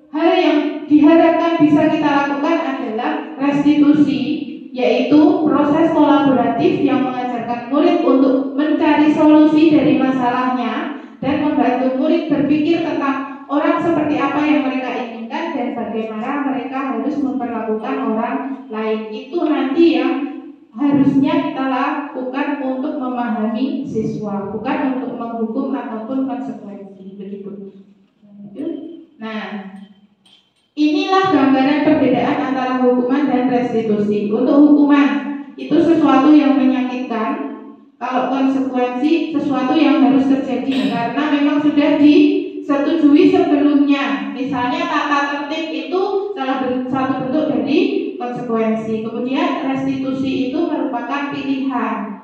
[SPEAKER 3] hal yang diharapkan bisa kita lakukan adalah restitusi, yaitu proses kolaboratif yang mengajarkan murid untuk mencari solusi dari masalahnya dan membantu murid berpikir tentang orang seperti apa yang mereka inginkan dan bagaimana mereka harus memperlakukan orang lain. Itu nanti yang harusnya kita lakukan untuk memahami siswa, bukan untuk menghukum ataupun konsekuensi begitu. Nah, inilah gambaran perbedaan antara hukuman dan restitusi. Untuk hukuman itu sesuatu yang menyakitkan, kalau konsekuensi sesuatu yang harus terjadi karena memang sudah disetujui sebelumnya. Misalnya tata tertib itu salah satu bentuk dari konsekuensi. Kemudian restitusi itu merupakan pilihan.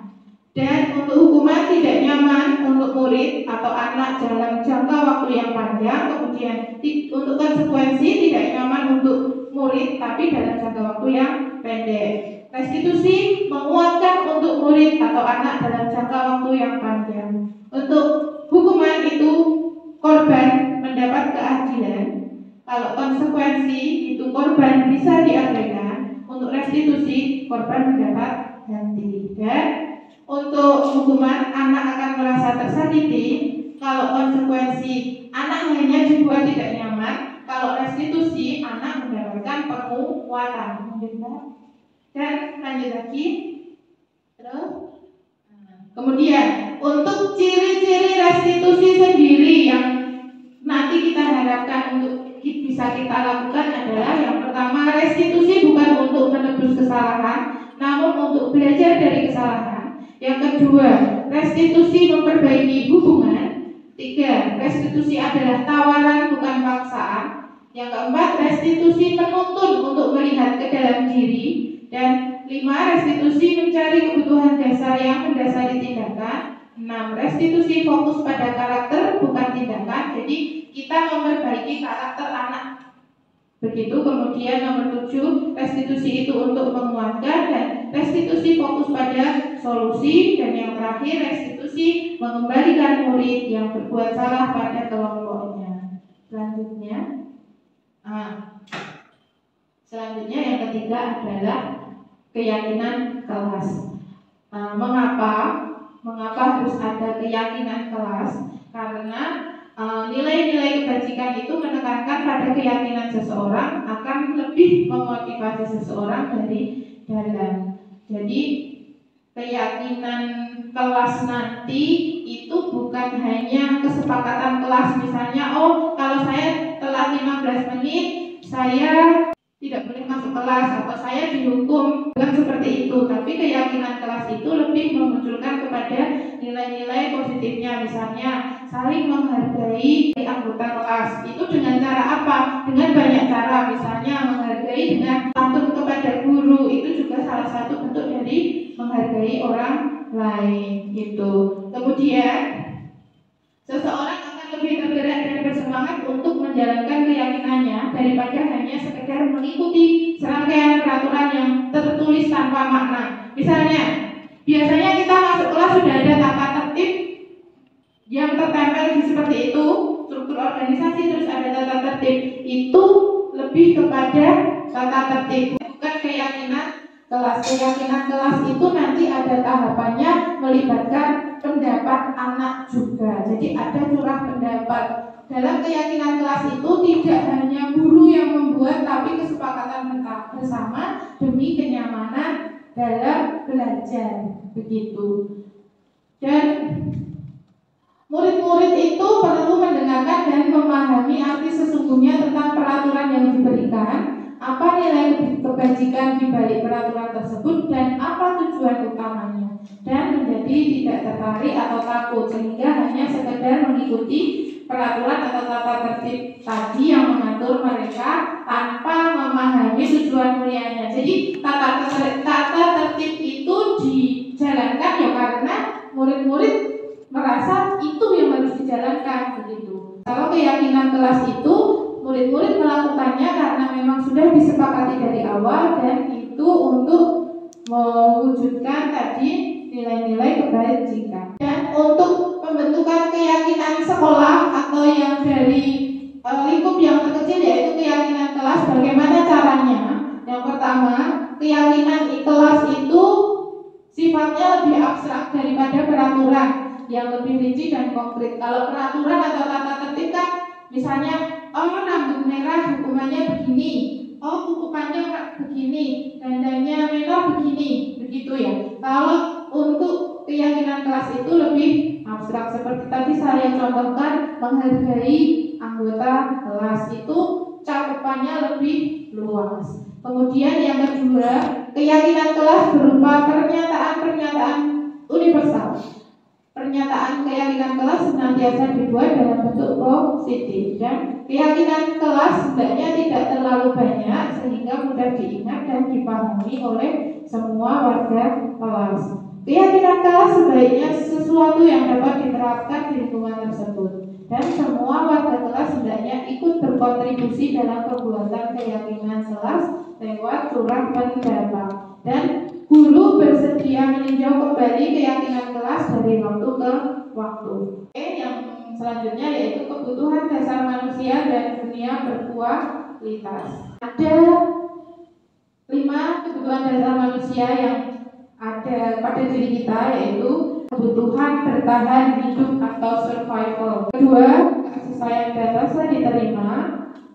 [SPEAKER 3] Dan untuk hukuman tidak nyaman untuk murid atau anak dalam jangka waktu yang panjang. Kemudian untuk konsekuensi tidak nyaman untuk murid tapi dalam jangka waktu yang pendek. Restitusi menguatkan untuk murid atau anak dalam jangka waktu yang panjang. Untuk hukuman itu korban mendapat keadilan. Kalau konsekuensi itu korban bisa diabaikan. Untuk restitusi korban mendapat ganti. Dan untuk hukuman anak akan merasa tersakiti. Kalau konsekuensi anak hanya dibuat tidak nyaman. Kalau restitusi anak mendapatkan penguatan. Dan lanjut lagi. Terus Kemudian untuk ciri-ciri restitusi sendiri yang nanti kita harapkan untuk bisa kita lakukan adalah yang pertama, restitusi bukan untuk menebus kesalahan, namun untuk belajar dari kesalahan. Yang kedua, restitusi memperbaiki hubungan. Tiga, restitusi adalah tawaran bukan paksaan. Yang keempat, restitusi menuntun untuk melihat ke dalam diri. Dan 5, restitusi mencari kebutuhan dasar yang mendasari tindakan. 6, restitusi fokus pada karakter bukan tindakan. Jadi kita memperbaiki karakter anak. Begitu. Kemudian nomor 7, restitusi itu untuk menguatkan, dan restitusi fokus pada solusi. Dan yang terakhir, restitusi mengembalikan murid yang berbuat salah pada kelompoknya. Selanjutnya yang ketiga adalah keyakinan kelas. Mengapa harus ada keyakinan kelas? Karena nilai-nilai kebajikan itu menekankan pada keyakinan seseorang akan lebih memotivasi seseorang dari dalam. Jadi keyakinan kelas nanti itu bukan hanya kesepakatan kelas, misalnya kalau saya telat 15 menit saya tidak boleh masuk kelas atau saya dihukum, bukan seperti itu. Tapi keyakinan kelas itu lebih memunculkan kepada nilai-nilai positifnya, misalnya saling menghargai anggota kelas. Itu dengan cara apa? Dengan banyak cara, misalnya menghargai dengan pantun kepada guru, itu juga salah satu bentuk dari menghargai orang lain gitu. Kemudian seseorang akan lebih tergerak dan bersemangat untuk menjalankan keyakinannya daripada hanya sekedar mengikuti serangkaian peraturan yang tertulis tanpa makna. Misalnya, biasanya kita masuk kelas sudah ada tata tertib yang tertempel di seperti itu, struktur organisasi, terus ada tata tertib. Itu lebih kepada tata tertib, bukan keyakinan kelas. Keyakinan kelas itu nanti ada tahapannya, melibatkan pendapat anak juga. Jadi ada curah pendapat. Dalam keyakinan kelas itu tidak hanya guru yang membuat, tapi kesepakatan bersama demi kenyamanan dalam belajar. Begitu. Dan murid-murid itu perlu mendengarkan dan memahami arti sesungguhnya tentang peraturan yang diberikan, apa nilai kebajikan di balik peraturan tersebut, dan apa tujuan utamanya, dan menjadi tidak tertarik atau takut sehingga hanya sekedar mengikuti peraturan atau tata tertib tadi yang mengatur mereka tanpa memahami tujuan mulianya. Jadi tata tertib itu dijalankan ya karena murid-murid merasa itu yang harus dijalankan begitu. Kalau keyakinan kelas itu murid-murid melakukannya karena memang sudah disepakati dari awal, dan itu untuk mewujudkan tadi nilai-nilai kebajikan. Dan untuk pembentukan keyakinan sekolah atau yang dari lingkup yang terkecil yaitu keyakinan kelas, bagaimana caranya? Yang pertama, keyakinan kelas itu sifatnya lebih abstrak daripada peraturan yang lebih rinci dan konkret. Kalau peraturan atau tata tertib kan misalnya rambut merah hukumannya begini, kuku panjang begini, dandanya menor begini, begitu ya. Kalau untuk keyakinan kelas itu lebih abstrak, seperti tadi saya contohkan, menghargai anggota kelas itu cakupannya lebih luas. Kemudian yang kedua, keyakinan kelas berupa pernyataan-pernyataan universal. Pernyataan keyakinan kelas senantiasa dibuat dalam bentuk positif, dan keyakinan kelas sebenarnya tidak terlalu banyak sehingga mudah diingat dan dipahami oleh semua warga kelas. Keyakinan kelas sebaiknya sesuatu yang dapat diterapkan di lingkungan tersebut, dan semua warga kelas sebenarnya ikut berkontribusi dalam pembuatan keyakinan kelas lewat curah pendapat, dan guru bersedia meninjau kembali keyakinan kelas dari waktu ke waktu. Yang selanjutnya yaitu kebutuhan dasar manusia dan dunia berkualitas. Ada 5 kebutuhan dasar manusia yang ada pada diri kita, yaitu kebutuhan bertahan hidup atau survival. Kedua, kasih sayang dan rasa diterima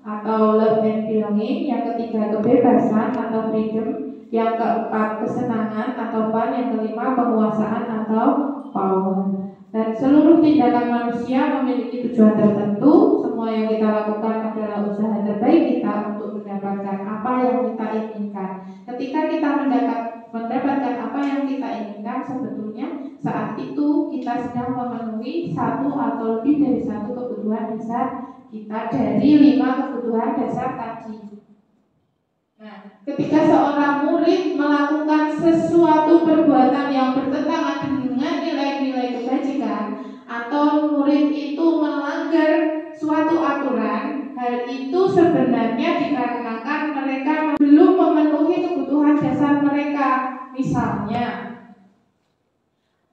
[SPEAKER 3] atau love and belonging. Yang ketiga, kebebasan atau freedom. yang keempat kesenangan atau fun, yang kelima penguasaan atau power. Dan seluruh tindakan manusia memiliki tujuan tertentu. Semua yang kita lakukan adalah usaha terbaik kita untuk mendapatkan apa yang kita inginkan. Ketika kita mendapatkan apa yang kita inginkan, sebetulnya saat itu kita sedang memenuhi satu atau lebih dari satu kebutuhan dasar kita dari 5 kebutuhan dasar tadi. Nah, ketika seorang murid melakukan sesuatu perbuatan yang bertentangan dengan nilai-nilai kebajikan, atau murid itu melanggar suatu aturan, hal itu sebenarnya dikarenakan mereka belum memenuhi kebutuhan dasar mereka. Misalnya,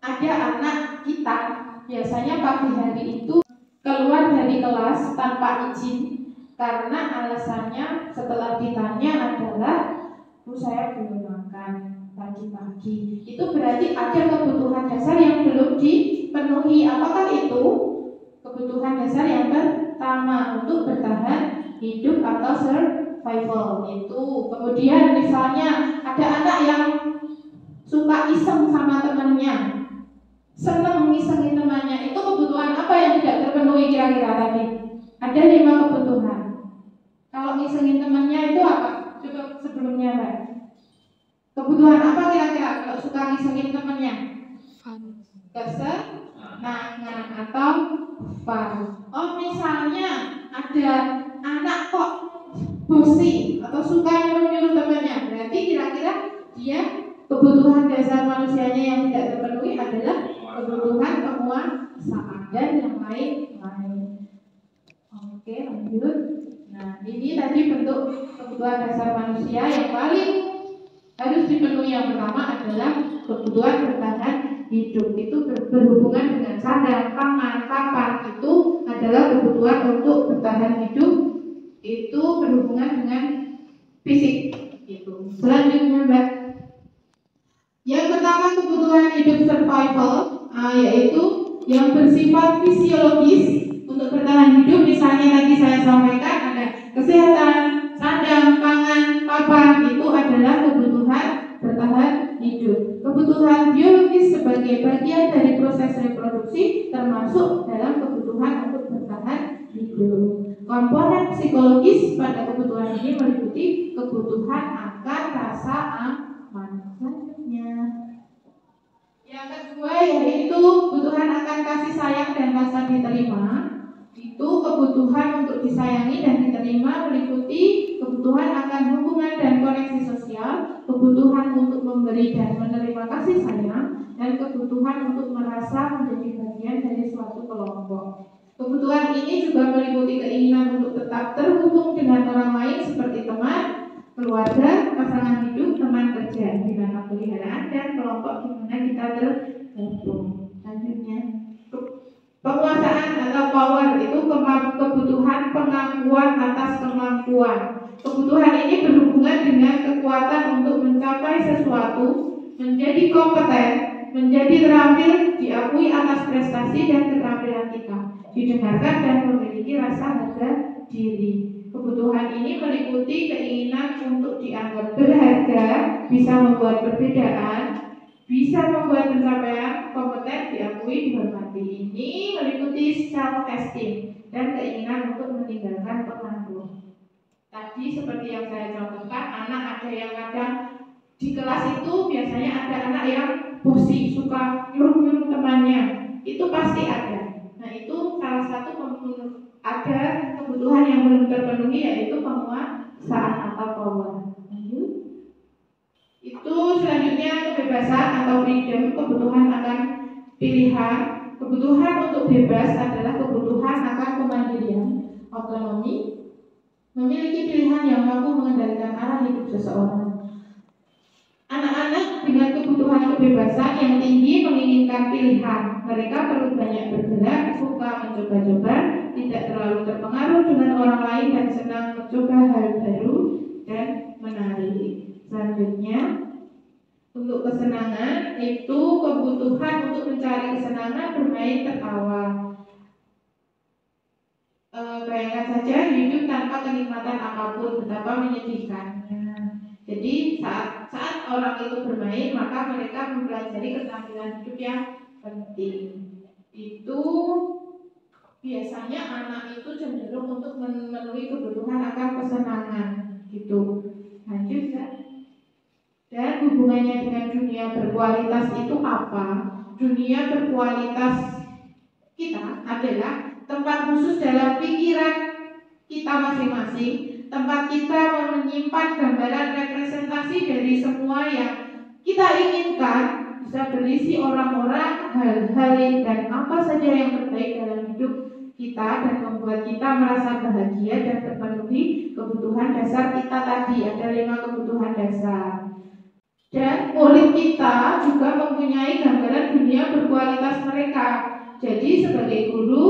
[SPEAKER 3] ada anak kita biasanya pagi hari itu keluar dari kelas tanpa izin karena alasannya setelah ditanya adalah, "Bu, saya belum makan pagi-pagi." Itu berarti ada kebutuhan dasar yang belum dipenuhi. Apakah itu? Kebutuhan dasar yang pertama untuk bertahan hidup atau survival itu. Kemudian misalnya ada anak yang suka iseng sama temannya, senang ngisengin temannya, itu kebutuhan apa yang tidak terpenuhi kira-kira tadi? Ada 5 kebutuhan. Kalau ngisengin temannya itu apa? Coba sebelumnya, Mbak. Kebutuhan apa kira-kira kalau suka ngisengin temannya? Kesenangan atau fun. Oh, misalnya ada anak kok bosi atau suka nyuruh-nyuruh temannya, berarti kira-kira dia kebutuhan dasar manusianya yang tidak terpenuhi adalah kebutuhan penguasaan dan yang lain-lain. Oke, lanjut. Nah, ini tadi bentuk kebutuhan dasar manusia yang paling harus dipenuhi. Yang pertama adalah kebutuhan bertahan hidup. Itu berhubungan dengan sandang, pangan, papan. Itu adalah kebutuhan untuk bertahan hidup. Itu berhubungan dengan fisik. Itu. Selanjutnya, Mbak. Yang pertama kebutuhan hidup survival, yaitu yang bersifat fisiologis. Untuk bertahan hidup, misalnya tadi saya sampaikan ada kesehatan, sandang, pangan, papan, itu adalah kebutuhan bertahan hidup. Kebutuhan biologis sebagai bagian dari proses reproduksi termasuk dalam kebutuhan untuk bertahan hidup. Komponen psikologis pada kebutuhan ini meliputi kebutuhan akan rasa aman. Selanjutnya, yang kedua yaitu kebutuhan akan kasih sayang dan rasa diterima. Itu kebutuhan untuk disayangi dan diterima meliputi kebutuhan akan hubungan dan koneksi sosial, kebutuhan untuk memberi dan menerima kasih sayang, dan kebutuhan untuk merasa menjadi bagian dari suatu kelompok. Kebutuhan ini juga meliputi keinginan untuk tetap terhubung dengan orang lain seperti teman, keluarga, pasangan hidup, teman kerja, binatang peliharaan, dan kelompok di mana kita tergabung. Selanjutnya, penguasaan atau power itu kebutuhan pengakuan atas kemampuan. Kebutuhan ini berhubungan dengan kekuatan untuk mencapai sesuatu, menjadi kompeten, menjadi terampil, diakui atas prestasi dan keterampilan kita, didengarkan dan memiliki rasa harga diri. Kebutuhan ini meliputi keinginan untuk dianggap berharga, bisa membuat perbedaan, bisa membuat pencapaian, kompeten, diakui, dihormati. Ini meliputi self-esteem dan keinginan untuk meninggalkan pengaruh. Tadi seperti yang saya contohkan, anak ada yang kadang di kelas itu biasanya ada anak yang bosi, suka nyuruh-nyuruh temannya. Itu pasti ada. Nah, itu salah satu ada kebutuhan yang belum terpenuhi, yaitu penguasaan atau power. Itu selanjutnya kebebasan atau freedom, kebutuhan akan pilihan. Kebutuhan untuk bebas adalah kebutuhan akan kemandirian, otonomi, memiliki pilihan yang mampu mengendalikan arah hidup seseorang. Anak-anak dengan kebutuhan kebebasan yang tinggi menginginkan pilihan. Mereka perlu banyak bergerak, suka mencoba-coba, tidak terlalu terpengaruh dengan orang lain, dan senang mencoba hal baru dan menarik. Selanjutnya, untuk kesenangan itu kebutuhan untuk mencari kesenangan, bermain, tertawa. Bayangkan saja hidup tanpa kenikmatan apapun, betapa menyedihkannya. Jadi saat orang itu bermain, maka mereka mempelajari keterampilan hidup yang penting. Itu biasanya anak itu cenderung untuk memenuhi kebutuhan akan kesenangan gitu. Lanjut ya. Dan hubungannya dengan dunia berkualitas itu apa? Dunia berkualitas kita adalah tempat khusus dalam pikiran kita masing-masing, tempat kita menyimpan gambaran representasi dari semua yang kita inginkan, bisa berisi orang-orang, hal-hal dan apa saja yang terbaik dalam hidup kita dan membuat kita merasa bahagia dan terpenuhi kebutuhan dasar kita tadi. Ada 5 kebutuhan dasar. Dan murid kita juga mempunyai gambaran dunia berkualitas mereka. Jadi sebagai guru,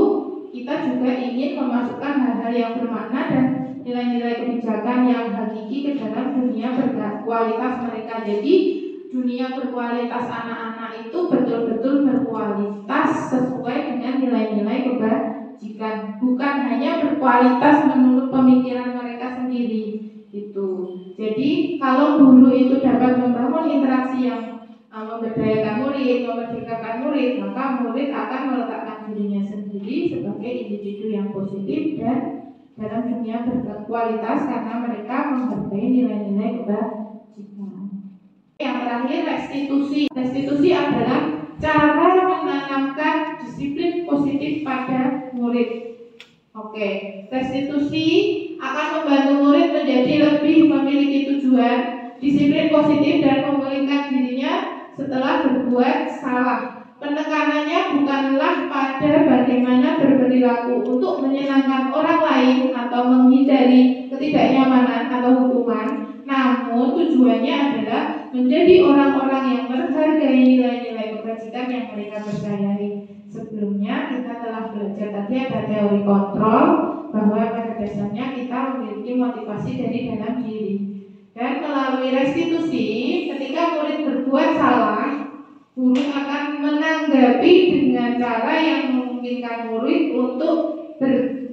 [SPEAKER 3] kita juga ingin memasukkan hal-hal yang bermakna dan nilai-nilai kebijakan yang hakiki ke dalam dunia berkualitas mereka. Jadi dunia berkualitas anak-anak itu betul-betul berkualitas sesuai dengan nilai-nilai kebajikan, bukan hanya berkualitas menurut pemikiran mereka sendiri. Gitu. Jadi kalau guru itu dapat membangun interaksi yang memberdayakan murid, memerdekakan murid, maka murid akan meletakkan dirinya sendiri sebagai individu yang positif dan dalam dunia berkualitas karena mereka menghargai nilai-nilai kebajikan. Yang terakhir, restitusi. Restitusi adalah cara menanamkan disiplin positif pada murid. Oke, restitusi akan membantu murid menjadi lebih memiliki tujuan, disiplin positif dan memulihkan dirinya setelah berbuat salah. Penekanannya bukanlah pada bagaimana berperilaku untuk menyenangkan orang lain atau menghindari ketidaknyamanan atau hukuman, namun tujuannya adalah menjadi orang-orang yang menghargai nilai-nilai kebajikan yang mereka percayai. Sebelumnya kita telah belajar tadi ada teori kontrol, bahwa pada dasarnya kita memiliki motivasi dari dalam diri. Dan melalui restitusi, ketika murid berbuat salah, guru akan menanggapi dengan cara yang memungkinkan murid untuk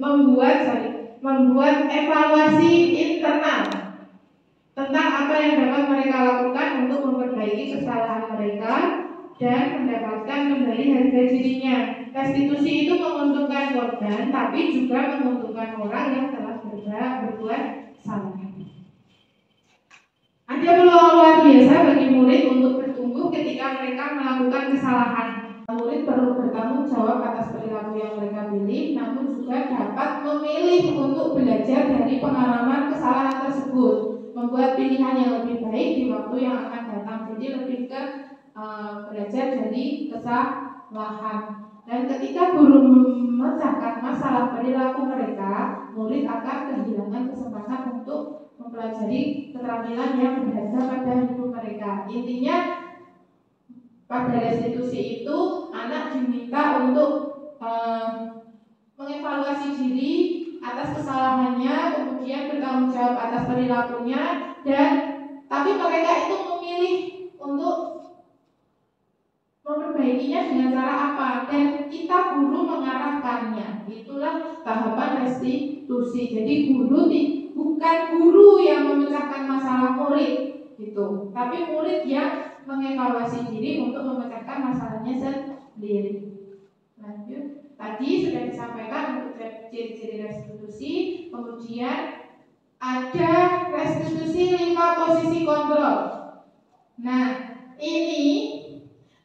[SPEAKER 3] membuat evaluasi internal tentang apa yang dapat mereka lakukan untuk memperbaiki kesalahan mereka dan mendapatkan kembali harga dirinya. Restitusi itu menguntungkan korban, tapi juga menguntungkan orang yang telah berbuat salah. Ada peluang luar biasa bagi murid untuk bertumbuh ketika mereka melakukan kesalahan. Murid perlu bertanggung jawab atas perilaku yang mereka pilih, namun juga dapat memilih untuk belajar dari pengalaman kesalahan tersebut, membuat pilihan yang lebih baik di waktu yang akan datang. Jadi lebih ke belajar dari kesalahan. Dan ketika guru memecahkan masalah perilaku mereka, murid akan kehilangan kesempatan untuk mempelajari keterampilan yang berharga pada hidup mereka. Intinya pada restitusi itu anak diminta untuk mengevaluasi diri atas kesalahannya, kemudian bertanggung jawab atas perilakunya, dan tapi mereka itu memilih untuk memperbaikinya dengan cara apa, dan kita guru mengarahkannya. Itulah tahapan restitusi. Jadi guru bukan guru yang memecahkan masalah murid gitu, tapi murid yang mengevaluasi diri untuk memecahkan masalahnya sendiri. Lanjut, tadi sudah disampaikan untuk ciri-ciri restitusi. Kemudian ada restitusi 5 posisi kontrol. Nah, ini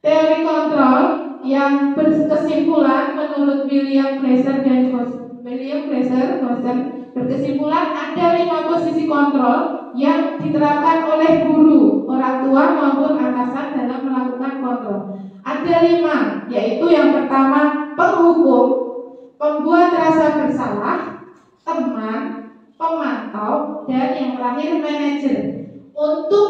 [SPEAKER 3] teori kontrol yang berkesimpulan menurut William Glasser dan Gosden berkesimpulan ada 5 posisi kontrol yang diterapkan oleh guru, orang tua maupun atasan dalam melakukan kontrol. Ada 5, yaitu yang pertama penghukum, pembuat rasa bersalah, teman, pemantau, dan yang terakhir manajer. Untuk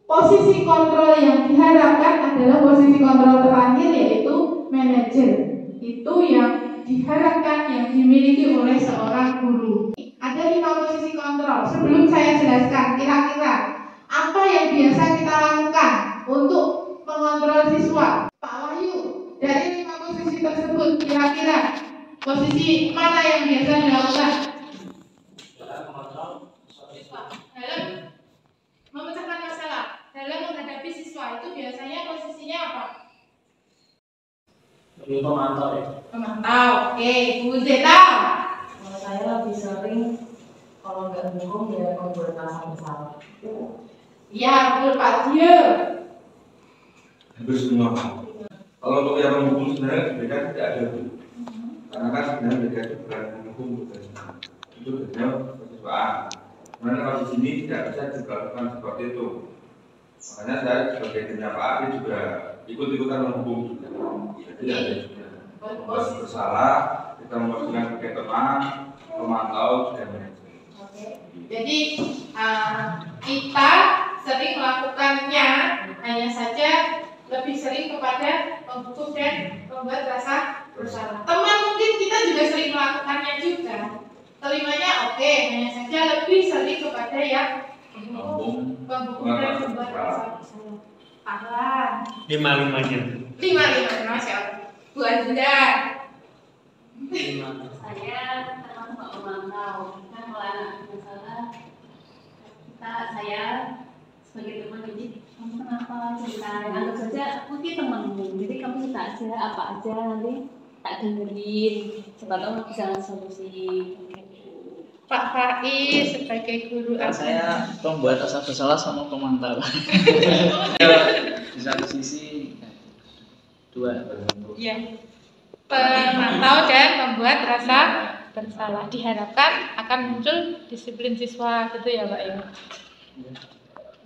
[SPEAKER 3] posisi kontrol yang diharapkan adalah posisi kontrol terakhir, yaitu manajer. Itu yang diharapkan yang dimiliki oleh seorang guru. Ada 5 posisi kontrol. Sebelum saya jelaskan kira-kira apa yang biasa kita lakukan untuk mengontrol siswa, Pak Wahyu, dari 5 posisi tersebut kira-kira posisi mana yang biasa dilakukan? Dalam memecahkan masalah, dalam itu biasanya posisinya apa?
[SPEAKER 5] Ini pemantau ya.
[SPEAKER 3] Pemantau. Oke, Bu Zeta.
[SPEAKER 7] Kalau saya lebih sering kalau nggak hukum ya membuat rasa bersalah.
[SPEAKER 3] Iya, betul Pak Dio.
[SPEAKER 6] Hampir semua. Kalau untuk yang menghukum sebenarnya beda tidak ada itu. Karena kan sebenarnya beda itu bukan menghukum, bukan itu bedanya persiswaan. Sebenarnya kalau di sini tidak bisa dilakukan seperti itu. Makanya saya sebagai timnya Pak Ari juga ikut-ikutan menghukum juga. Jadi ada juga membuat bersalah, kita memastikan sebagai teman, pemantau dan manajer.
[SPEAKER 3] Oke. Jadi kita sering melakukannya, hanya saja lebih sering kepada menghukum dan membuat rasa bersalah. Teman mungkin kita juga sering melakukannya juga. Terimanya oke, hanya saja lebih sering kepada yang menghukum dan membuat rasa bersalah. Paham?
[SPEAKER 4] 5-5-nya.
[SPEAKER 3] 5-5, Masya Allah. Bu Azura.
[SPEAKER 2] Saya termasuk pemantau. Kan kalau anak masalah saya sebagai teman jadi kamu kenapa cerita, anggap saja mungkin temanmu, jadi kamu cerita aja apa aja, nanti tak dengerin, siapa tahu bisa solusi.
[SPEAKER 3] Pak Faiz sebagai guru
[SPEAKER 8] Saya pembuat rasa bersalah sama pemantau. Di satu sisi dua.
[SPEAKER 3] Ya, pemantau dan membuat rasa bersalah. Diharapkan akan muncul disiplin siswa gitu ya Pak ya.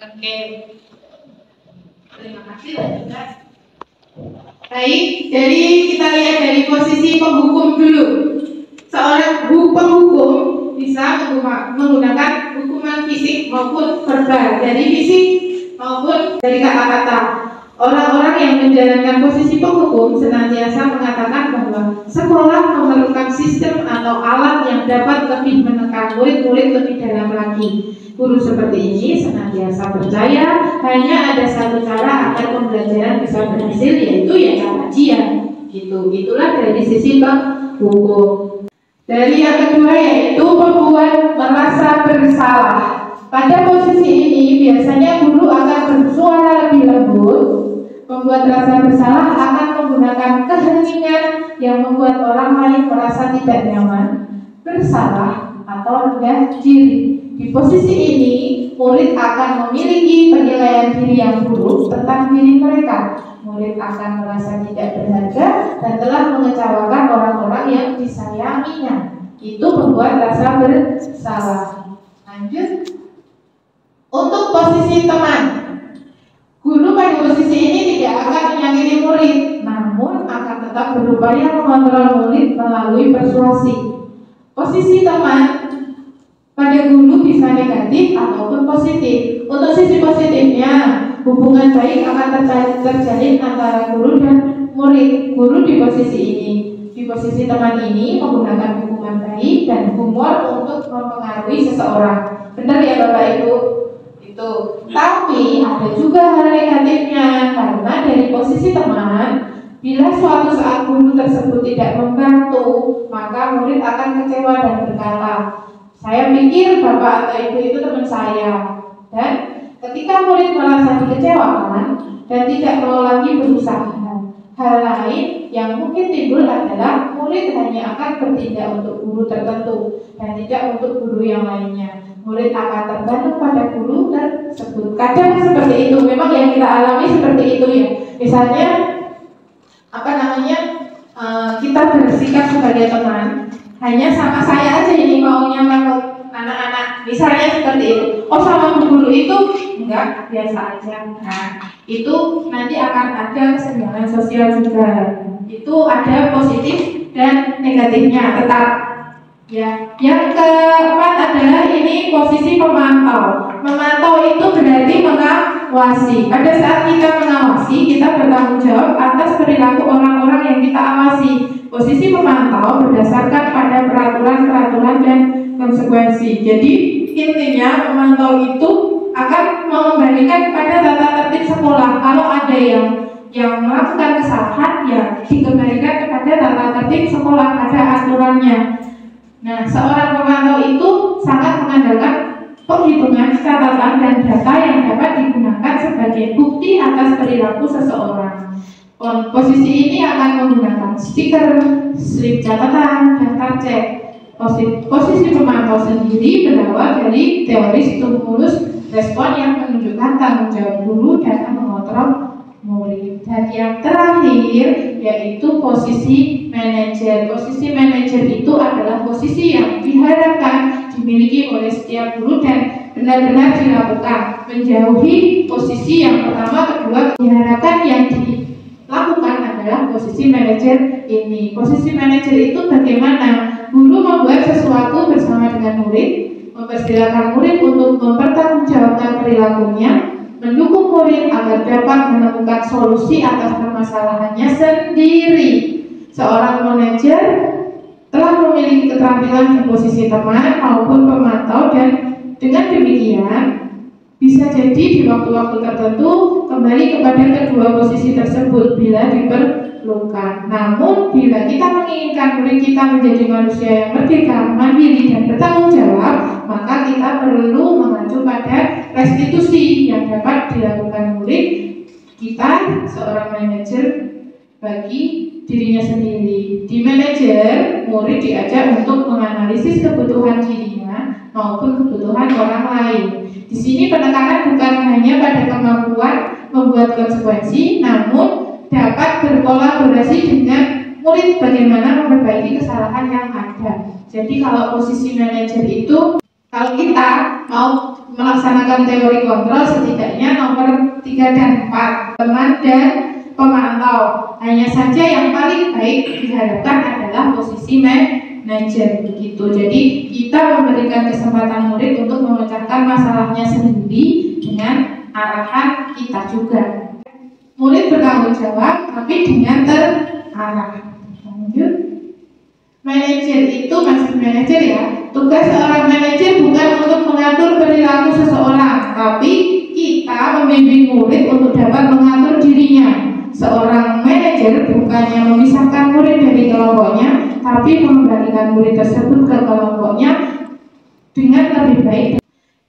[SPEAKER 3] Oke. Terima kasih Pak juga. Baik, jadi kita lihat dari posisi penghukum dulu. Seorang penghukum bisa menggunakan hukuman fisik maupun verbal, dari fisik maupun dari kata-kata. Orang-orang yang menjalankan posisi penghukum senantiasa mengatakan bahwa sekolah memerlukan sistem atau alat yang dapat lebih menekan murid-murid lebih dalam lagi. Guru seperti ini senantiasa percaya hanya ada satu cara agar pembelajaran bisa berhasil, yaitu ya cara kajian. Itulah dari sisi penghukum. Dari yang kedua yaitu membuat merasa bersalah. Pada posisi ini biasanya guru akan bersuara lebih lembut. Membuat rasa bersalah akan menggunakan keheningan yang membuat orang lain merasa tidak nyaman, bersalah, atau rendah diri. Di posisi ini, murid akan memiliki penilaian diri yang buruk tentang diri mereka. Murid akan merasa tidak berharga dan telah mengecewakan orang-orang yang disayanginya. Itu membuat rasa bersalah. Lanjut. Untuk posisi teman, guru pada posisi ini tidak akan menyakiti murid, namun akan tetap berupaya mengontrol murid melalui persuasi. Posisi teman pada guru bisa negatif ataupun positif. Untuk sisi positifnya, hubungan baik akan terjalin antara guru dan murid. Guru di posisi ini, di posisi teman ini menggunakan hubungan baik dan humor untuk mempengaruhi seseorang. Benar ya Bapak Ibu? Itu. Tapi ada juga hal negatifnya, karena dari posisi teman, bila suatu saat guru tersebut tidak membantu, maka murid akan kecewa dan berkata, saya pikir Bapak atau Ibu itu teman saya. Dan ketika murid merasa dikecewakan dan tidak mau lagi berusaha, hal lain yang mungkin timbul adalah murid hanya akan bertindak untuk guru tertentu dan tidak untuk guru yang lainnya. Murid akan tergantung pada guru tersebut. Kadang seperti itu, memang yang kita alami seperti itu ya. Misalnya kita bersikap sebagai teman, hanya sama saya aja ini maunya takut anak-anak, misalnya seperti itu. Oh sama guru itu enggak, biasa aja. Nah itu nanti akan ada kesenjangan sosial juga. Itu ada positif dan negatifnya tetap. Ya, yang keempat adalah ini posisi pemantau. Memantau itu berarti mengawasi. Pada saat kita mengawasi, kita bertanggung jawab atas perilaku orang-orang yang kita awasi. Posisi pemantau berdasarkan pada peraturan-peraturan dan konsekuensi. Jadi intinya pemantau itu akan mengembalikan pada tata tertib sekolah. Kalau ada yang melakukan kesalahan, ya dikembalikan kepada tata tertib sekolah, ada aturannya. Nah, seorang pemantau itu sangat mengandalkan penghitungan, catatan, dan data yang dapat digunakan sebagai bukti atas perilaku seseorang. Posisi ini akan menggunakan stiker, slip catatan, daftar cek. Posisi pemantau sendiri berawal dari teori stimulus respon yang menunjukkan tanggung jawab guru dan mengontrol murid. Dan yang terakhir yaitu posisi manajer. Posisi manajer itu adalah posisi yang diharapkan dimiliki oleh setiap guru dan benar-benar dilakukan. Menjauhi posisi yang pertama, kedua, diharapkan yang dilakukan adalah posisi manajer ini. Posisi manajer itu bagaimana? Guru membuat sesuatu bersama dengan murid, mempersilahkan murid untuk mempertanggungjawabkan perilakunya, mendukung murid agar dapat menemukan solusi atas permasalahannya sendiri. Seorang manajer telah memiliki keterampilan di posisi teman maupun pemantau, dan dengan demikian bisa jadi di waktu-waktu tertentu kembali kepada kedua posisi tersebut bila diperlukan. Namun bila kita menginginkan murid kita menjadi manusia yang merdeka, mandiri, dan bertanggung jawab, maka kita perlu mengacu pada restitusi yang dapat dilakukan murid kita, seorang manajer bagi dirinya sendiri. Di manajer, murid diajak untuk menganalisis kebutuhan dirinya maupun kebutuhan orang lain. Di sini penekanan bukan hanya pada kemampuan membuat konsekuensi, namun dapat berkolaborasi dengan murid bagaimana memperbaiki kesalahan yang ada. Jadi kalau posisi manajer itu, kalau kita mau melaksanakan teori kontrol, setidaknya nomor 3 dan 4, teman dan pemantau. Hanya saja yang paling baik diharapkan adalah posisi manajer begitu. Jadi kita memberikan kesempatan murid untuk memecahkan masalahnya sendiri dengan arahan kita juga. Murid bertanggung jawab tapi dengan terarah. Lanjut. Manajer itu masih manajer ya. Tugas seorang manajer bukan untuk mengatur perilaku seseorang, tapi kita membimbing murid untuk dapat mengatur dirinya. Seorang manajer bukannya memisahkan murid dari kelompoknya, tapi mengembalikan murid tersebut ke kelompoknya dengan lebih baik.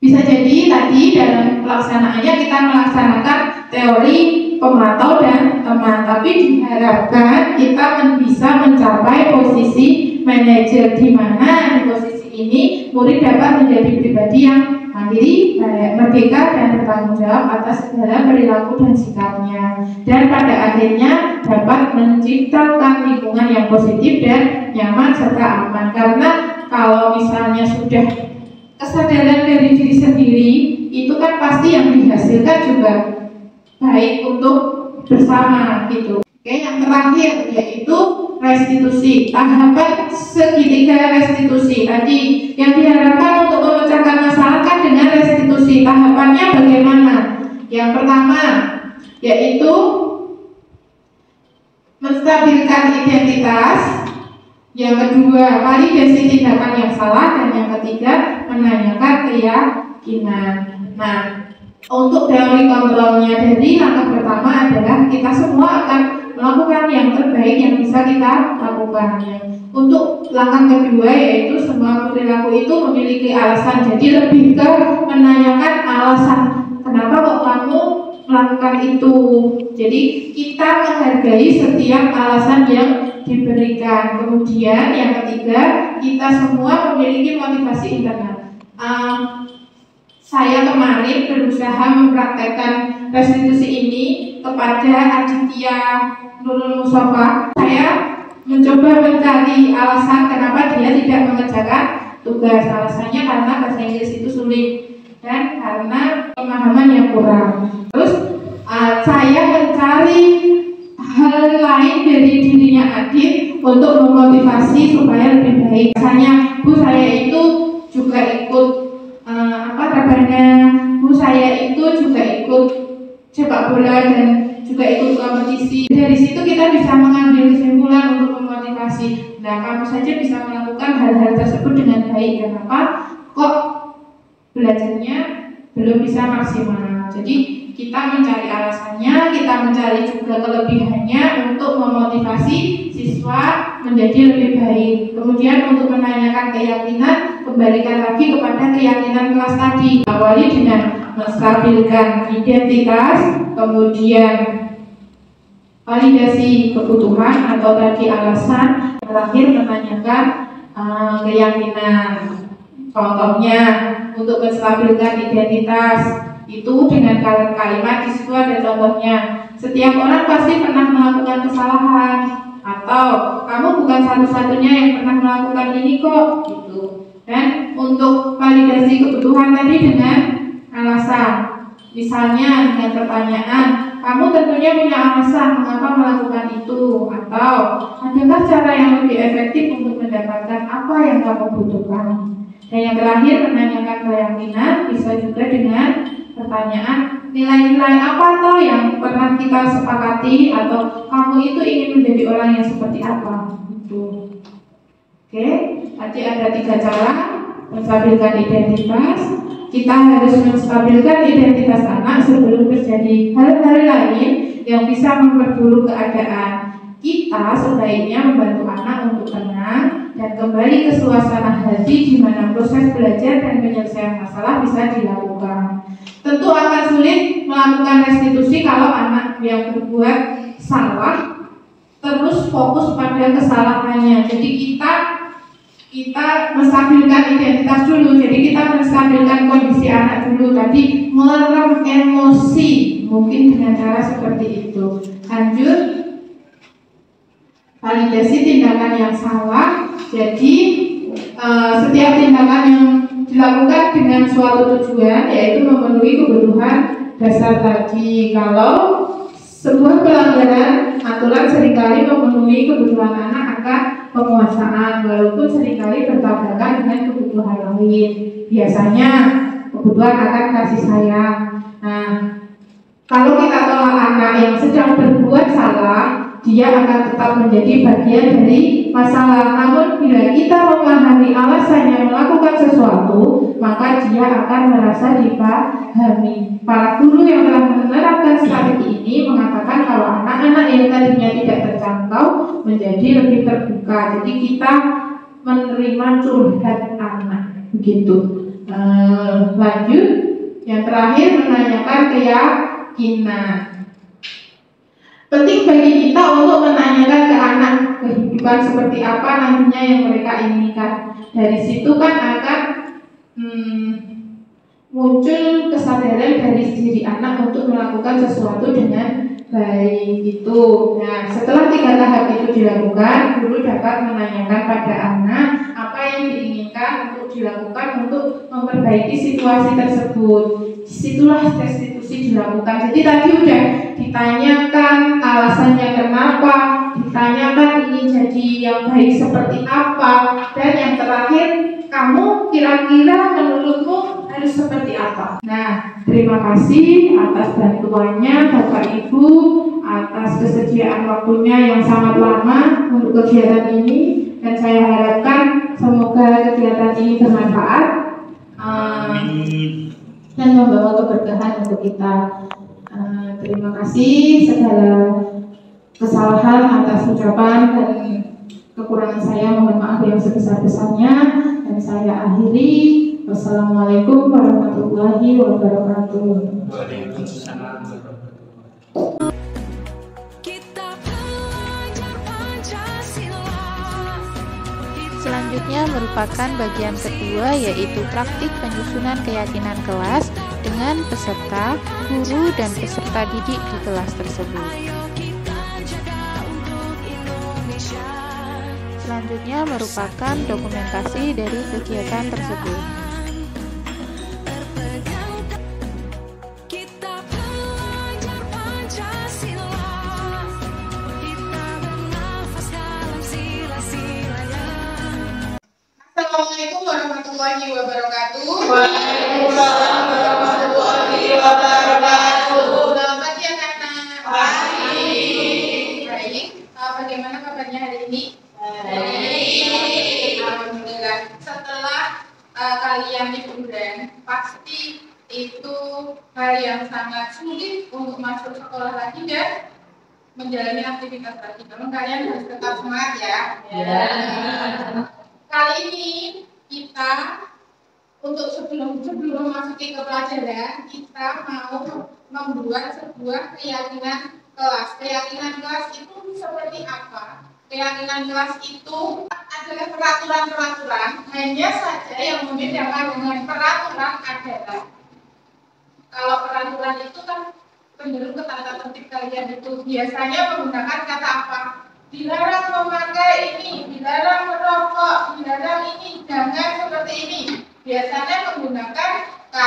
[SPEAKER 3] Bisa jadi tadi dalam pelaksanaannya kita melaksanakan teori pemantau dan teman, tapi diharapkan kita bisa mencapai posisi manajer, di mana di posisi ini murid dapat menjadi pribadi yang mandiri, merdeka, dan bertanggung jawab atas segala perilaku dan sikapnya, dan pada akhirnya dapat menciptakan lingkungan yang positif dan nyaman serta aman. Karena kalau misalnya sudah kesadaran dari diri sendiri, itu kan pasti yang dihasilkan juga baik untuk bersama gitu. Oke, yang terakhir yaitu restitusi. Tahapan segitiga restitusi tadi yang diharapkan untuk memecahkan masalah kan dengan restitusi. Tahapannya bagaimana? Yang pertama yaitu menstabilkan identitas. Yang kedua, validasi tindakan yang salah, dan yang ketiga, menanyakan keyakinan. Nah, untuk teori kontrolnya, jadi langkah pertama adalah kita semua akan melakukan yang terbaik yang bisa kita lakukan. Untuk langkah kedua yaitu semua perilaku itu memiliki alasan. Jadi lebih ke menanyakan alasan kenapa kok kamu melakukan itu. Jadi kita menghargai setiap alasan yang diberikan. Kemudian yang ketiga, kita semua memiliki motivasi internal. Saya kemarin berusaha mempraktekkan restitusi ini kepada Aditya Nurul Mustafa. Saya mencoba mencari alasan kenapa dia tidak mengerjakan tugas. Alasannya karena bahasa Inggris itu sulit dan karena pemahaman yang kurang. Terus saya mencari hal lain dari dirinya Adit untuk memotivasi supaya lebih baik. Misalnya, Bu, saya itu juga ikut Bu, saya itu juga ikut sepak bola dan juga ikut kompetisi. Dari situ kita bisa mengambil kesimpulan untuk memotivasi. Nah, kamu saja bisa melakukan hal-hal tersebut dengan baik. Kenapa? Kok belajarnya belum bisa maksimal? Jadi kita mencari alasannya, kita mencari juga kelebihannya untuk memotivasi siswa menjadi lebih baik. Kemudian untuk menanyakan keyakinan, kembalikan lagi kepada keyakinan kelas tadi. Awali dengan menstabilkan identitas, kemudian validasi kebutuhan atau tadi alasan, terakhir menanyakan keyakinan. Contohnya untuk menstabilkan identitas itu dengan kalimat di situ ada contohnya. Setiap orang pasti pernah melakukan kesalahan, atau kamu bukan satu-satunya yang pernah melakukan ini kok, gitu. Dan untuk validasi kebutuhan tadi dengan alasan, misalnya dengan pertanyaan, kamu tentunya punya alasan mengapa melakukan itu, atau adakah cara yang lebih efektif untuk mendapatkan apa yang kamu butuhkan. Dan yang terakhir menanyakan keyakinan bisa juga dengan pertanyaan, nilai-nilai apa toh yang pernah kita sepakati, atau kamu itu ingin menjadi orang yang seperti apa, gitu. Oke, tadi ada 3 cara menstabilkan identitas. Kita harus menstabilkan identitas anak sebelum terjadi hal-hal lain yang bisa memperburuk keadaan. Kita sebaiknya membantu anak untuk tenang dan kembali ke suasana hati di mana proses belajar dan penyelesaian masalah bisa dilakukan. Tentu akan sulit melakukan restitusi kalau anak yang berbuat salah terus fokus pada kesalahannya. Jadi kita menstabilkan identitas dulu. Jadi kita menstabilkan kondisi anak dulu. Tadi meredam emosi, mungkin dengan cara seperti itu. Lanjut, validasi tindakan yang salah. Jadi setiap tindakan yang dilakukan dengan suatu tujuan, yaitu memenuhi kebutuhan dasar tadi. Kalau sebuah pelanggaran aturan seringkali memenuhi kebutuhan anak akan penguasaan, walaupun seringkali bertabrakan dengan kebutuhan lain. Biasanya kebutuhan akan kasih sayang. Nah, kalau kita tolak anak yang sedang berbuat salah, dia akan tetap menjadi bagian dari masalah. Namun bila kita memahami alasannya melakukan sesuatu, maka dia akan merasa dipahami. Para guru yang telah menerapkan strategi ini mengatakan kalau anak-anak yang tadinya tidak terjangkau menjadi lebih terbuka. Jadi kita menerima curhat anak, begitu. Lanjut, yang terakhir menanyakan keyakinan. Penting bagi kita untuk menanyakan ke anak kehidupan seperti apa nantinya yang mereka inginkan. Dari situ kan akan muncul kesadaran dari diri anak untuk melakukan sesuatu dengan baik itu. Nah, setelah 3 tahap itu dilakukan, guru dapat menanyakan pada anak apa yang diinginkan untuk dilakukan untuk memperbaiki situasi tersebut. Disitulah restitusi dilakukan. Jadi tadi udah ditanyakan alasannya kenapa, ditanyakan ingin jadi yang baik seperti apa, dan yang terakhir, kamu kira-kira menurutmu harus seperti apa. Nah, terima kasih atas bantuannya Bapak Ibu, atas kesediaan waktunya yang sangat lama untuk kegiatan ini, dan saya harapkan semoga kegiatan ini bermanfaat dan membawa keberkahan untuk kita. Terima kasih, segala kesalahan atas ucapan dan kekurangan saya mohon maaf yang sebesar-besarnya, dan saya akhiri. Wassalamualaikum warahmatullahi wabarakatuh.
[SPEAKER 5] Waalaikumsalam.
[SPEAKER 1] Selanjutnya merupakan bagian kedua, yaitu praktik penyusunan keyakinan kelas dengan peserta, guru, dan peserta didik di kelas tersebut. Selanjutnya merupakan dokumentasi dari kegiatan tersebut.
[SPEAKER 3] Assalamualaikum warahmatullahi wabarakatuh.
[SPEAKER 4] Waalaikumsalam warahmatullahi wabarakatuh.
[SPEAKER 3] Selamat pagi anak-anak.
[SPEAKER 4] Pagi.
[SPEAKER 3] Baik. Bagaimana kabarnya hari ini?
[SPEAKER 4] Baik.
[SPEAKER 3] Alhamdulillah. Setelah kalian liburan, pasti itu hal yang sangat sulit untuk masuk sekolah lagi dan menjalani aktivitas lagi. Namun kalian harus tetap semangat ya.
[SPEAKER 4] Ya.
[SPEAKER 3] Kali ini kita untuk sebelum memasuki ke pelajaran, kita mau membuat sebuah keyakinan kelas. Keyakinan kelas itu seperti apa? Keyakinan kelas itu adalah peraturan-peraturan. Hanya saja yang membedakan dengan peraturan adalah kalau peraturan itu kan cenderung ke tata tertib kalian itu biasanya menggunakan kata apa? Dilarang memakai ini, dilarang merokok, dilarang ini, jangan seperti ini. Biasanya menggunakan kata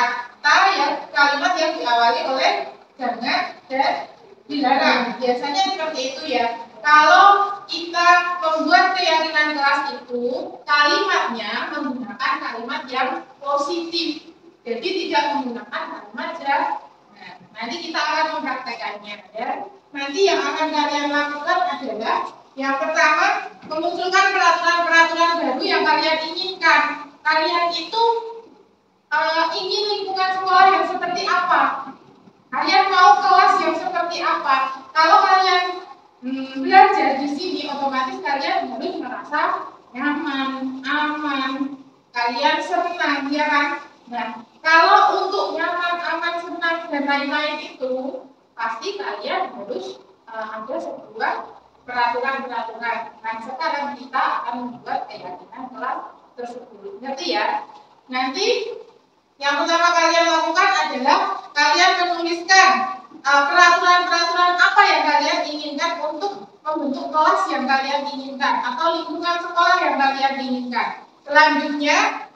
[SPEAKER 3] kalimat yang diawali oleh jangan dan dilarang. Biasanya seperti itu ya. Kalau kita membuat keyakinan kelas itu, kalimatnya menggunakan kalimat yang positif. Jadi tidak menggunakan kalimat yang nanti kita akan mempraktekannya ya. Nanti yang akan kalian lakukan adalah yang pertama memunculkan peraturan-peraturan baru yang kalian inginkan. Kalian itu ingin lingkungan sekolah yang seperti apa? Kalian mau kelas yang seperti apa? Kalau kalian belajar di sini, otomatis kalian harus merasa nyaman, aman, kalian senang, ya kan? Nah, kalau untuk nyaman, aman, senang dan lain-lain itu, pasti kalian harus ada sebuah peraturan-peraturan. Nah, sekarang kita akan membuat keyakinan kelas tersebut. Ngerti ya? Nanti yang pertama kalian lakukan adalah kalian menuliskan peraturan-peraturan apa yang kalian inginkan untuk membentuk kelas yang kalian inginkan atau lingkungan sekolah yang kalian inginkan. Selanjutnya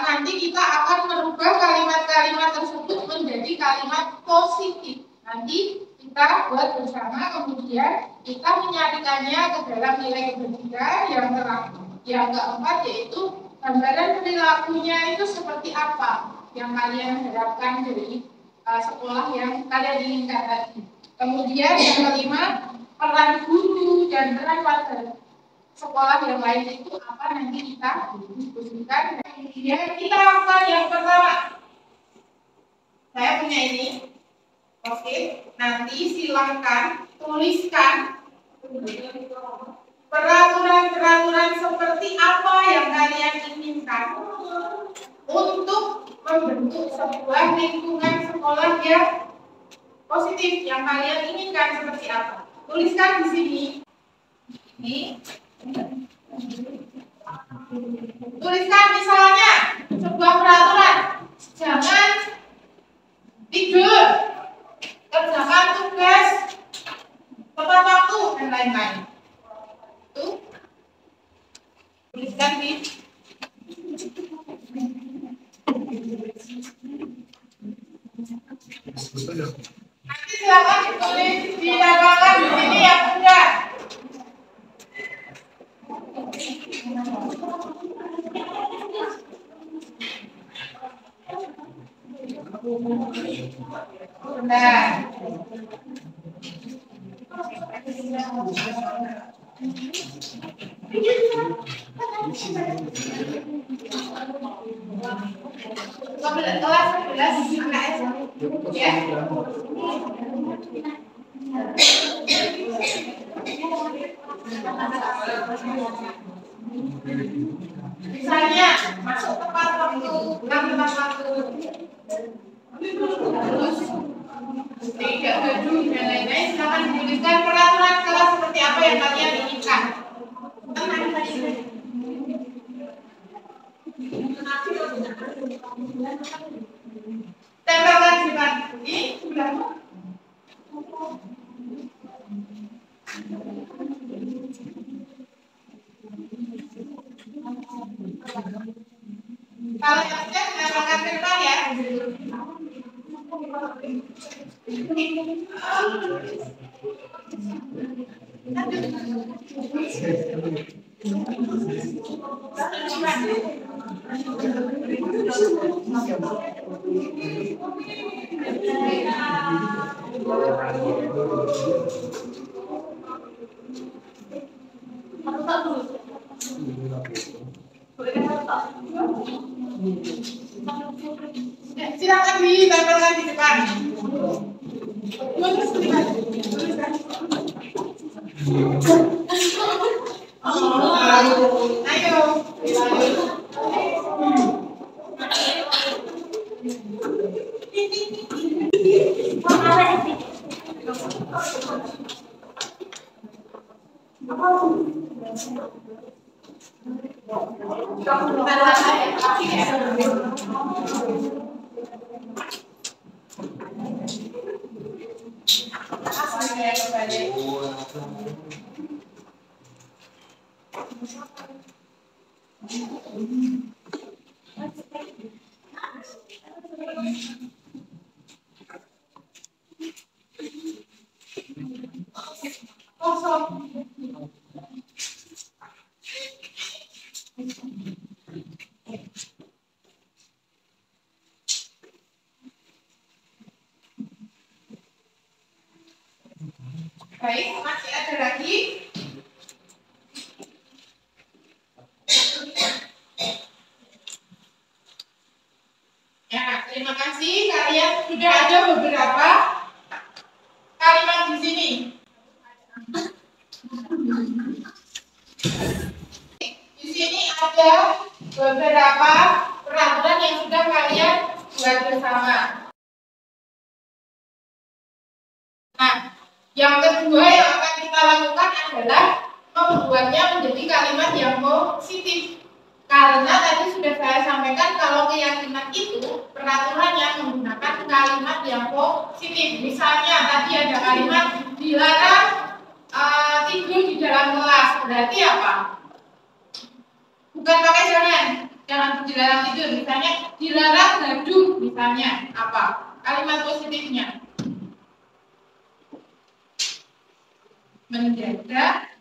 [SPEAKER 3] nanti kita akan merubah kalimat-kalimat tersebut menjadi kalimat positif. Nanti kita buat bersama, kemudian kita menyatukannya ke dalam nilai ketiga yang keempat, yaitu gambaran perilakunya itu seperti apa yang kalian harapkan dari sekolah yang kalian inginkan tadi. Kemudian yang kelima, peran guru dan peran warga sekolah yang lain itu apa, nanti kita diskusikan. Kemudian kita lakukan yang pertama. Saya punya ini. Oke, nanti silahkan tuliskan peraturan-peraturan seperti apa yang kalian inginkan untuk membentuk sebuah lingkungan sekolah yang positif yang kalian inginkan seperti apa. Tuliskan di sini. Ini. Tuliskan misalnya sebuah peraturan, jangan tidur, kerjakan tugas tepat waktu dan lain-lain. Itu tuliskan di nanti silakan ditulis di dagangan di sini yang sudah. Benar. Kelas 11 anak SD ya. Misalnya masuk tepat waktu, pulang tepat waktu, tidak gaduh dan lain-lain. Silakan dituliskan peraturan kelas seperti apa yang kalian inginkan. Tempelkan di depan. Ini sebelahmu. Kalau yang sudah tempelkan di depan ya. Silakan ditempelkan di depan. Ayo. Baik, masih ada lagi. Ya, terima kasih. Kalian sudah ada beberapa kalimat di sini. Di sini ada beberapa peraturan yang sudah kalian buat bersama. Nah, yang kedua yang akan kita lakukan adalah membuatnya menjadi kalimat yang positif. Karena tadi sudah saya sampaikan kalau keyakinan itu peraturannya menggunakan kalimat yang positif. Misalnya tadi ada kalimat dilarang tidur di dalam kelas. Berarti apa? Bukan pakai jangan dilarang tidur. Misalnya dilarang gaduh. Misalnya apa? Kalimat positifnya menjaga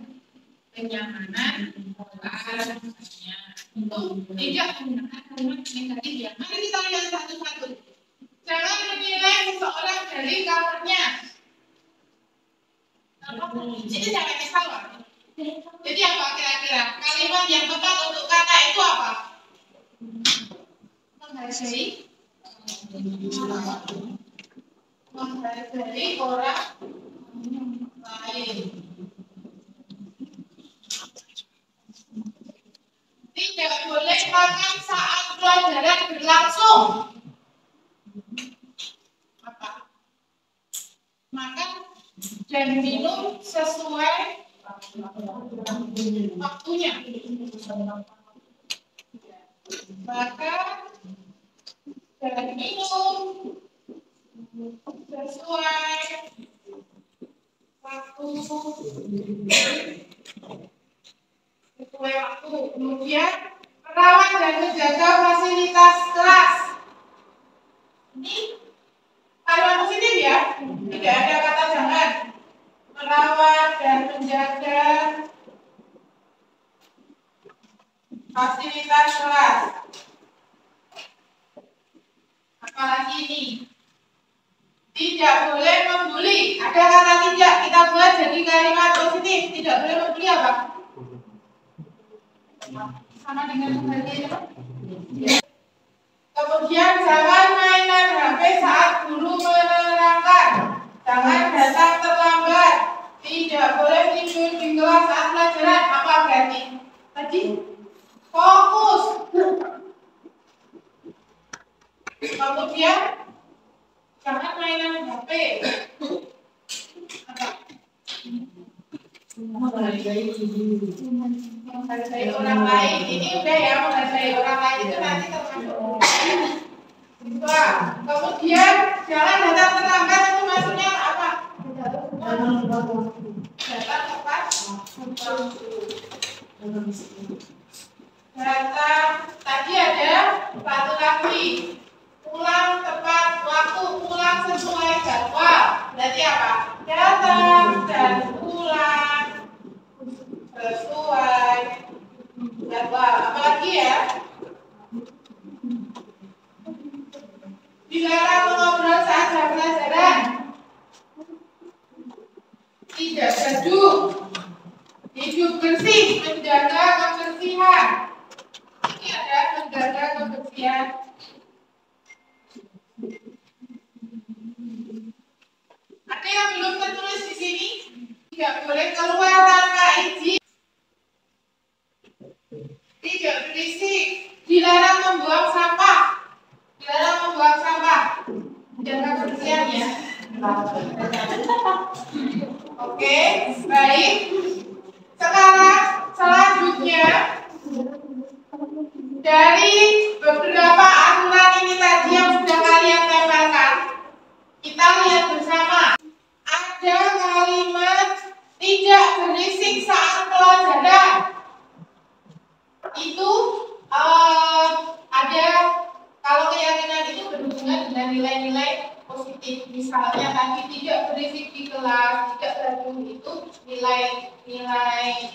[SPEAKER 3] kenyamanan kelasnya. Untuk tidak menggunakan kalimat negatif ya. Mari kita lihat satu-satu. Jangan menilai seseorang dari covernya. Jadi jangan salah. Jadi apa kira-kira? Kalimat yang tepat untuk kata itu apa? Menghargai orang lain. Tidak boleh makan saat pelajaran berlangsung. Apa? Makan dan minum sesuai waktunya. Makan dan minum sesuai waktu. Sesuai waktu. Kemudian merawat dan menjaga fasilitas kelas. Ini kalimat positif ya, tidak ada kata jangan. Merawat dan menjaga fasilitas kelas. Apalagi ini, tidak boleh membuli. Ada kata tidak, kita buat jadi kalimat positif. Tidak boleh membuli apa? Sama dengan tadi apa? Kemudian jangan mainan HP saat guru menerangkan. Jangan datang terlambat. Tidak boleh tidur di kelas saat pelajaran. Apa berarti? Tadi fokus. Kemudian jangan mainan HP. Apa? Menghargai orang lain. Ini udah ya, menghargai orang lain itu nanti termasuk. Wah, kemudian jangan datang terlambat, itu maksudnya apa? Datang tepat. Datang tadi ada satu lagi. Pulang tepat waktu, pulang sesuai jadwal. Berarti apa? Datang dan pulang sesuai jadwal. Apalagi ya? Dilarang mengobrol saat jam pelajaran. Tidak gaduh. Hidup bersih, menjaga kebersihan. Ini ada menjaga kebersihan. Ada yang belum tertulis di sini? Tidak boleh keluar tanpa izin. Tidak berisik. Dilarang membuang sampah. Dilarang membuang sampah. Jaga kebersihan ya. Oke, baik. Sekarang selanjutnya Dari beberapa aturan ini tadi yang sudah kalian tempelkan, kita lihat bersama. Ada kalimat tidak berisik saat pelajaran. Itu ada, kalau keyakinan itu berhubungan dengan nilai-nilai positif. Misalnya tadi tidak berisik di kelas, tidak gaduh, itu nilai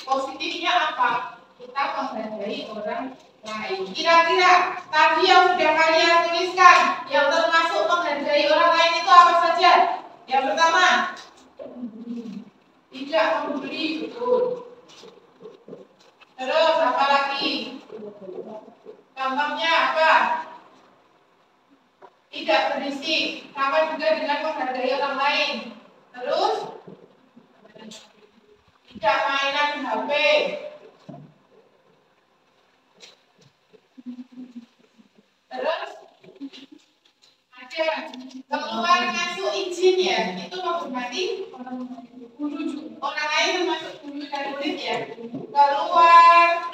[SPEAKER 3] positifnya apa? Kita menghargai orang lain. Kira-kira tadi yang sudah kalian tuliskan, yang termasuk menghargai orang lain itu apa saja? Yang pertama, tidak memberi, betul. Terus apa lagi? Contohnya apa? Tidak berisik, sama juga dengan menghargai orang lain. Terus tidak mainan HP. Terus ada keluar masuk izin ya, itu menghormati guru, orang lain termasuk guru dan murid ya. Keluar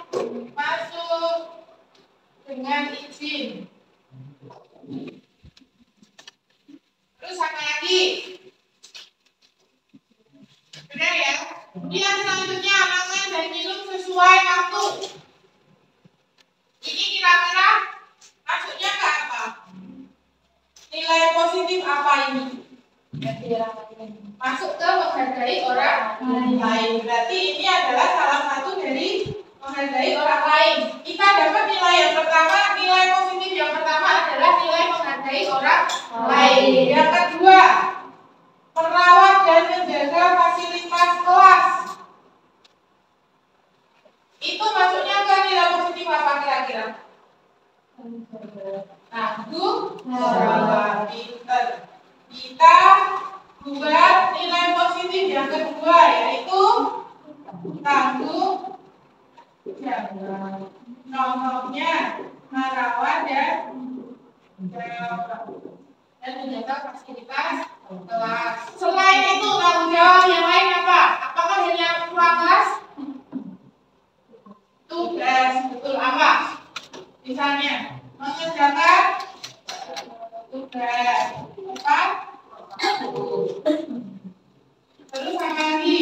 [SPEAKER 3] masuk dengan izin. Terus apa lagi? Benar ya? Kemudian selanjutnya makan dan minum sesuai waktu. Ini kira-kira masuknya ke apa? Nilai positif apa ini? Masuk ke menghargai orang lain. Berarti ini adalah salah satu dari menghargai orang lain. Kita dapat nilai yang pertama, nilai positif yang pertama adalah nilai menghargai orang lain. Yang kedua, merawat dan menjaga fasilitas kelas. Itu masuknya ke nilai positif apa kira-kira? Tanggung jawab. Kita buat nilai positif yang kedua, yaitu tanggung jawab. Contohnya merawat dan menjaga fasilitas kelas. Selain itu tanggung jawab yang lain apa? Apakah hanya ruang kelas? Tugas, betul apa? Misalnya mengerjakan tugas apa? Terus apa lagi?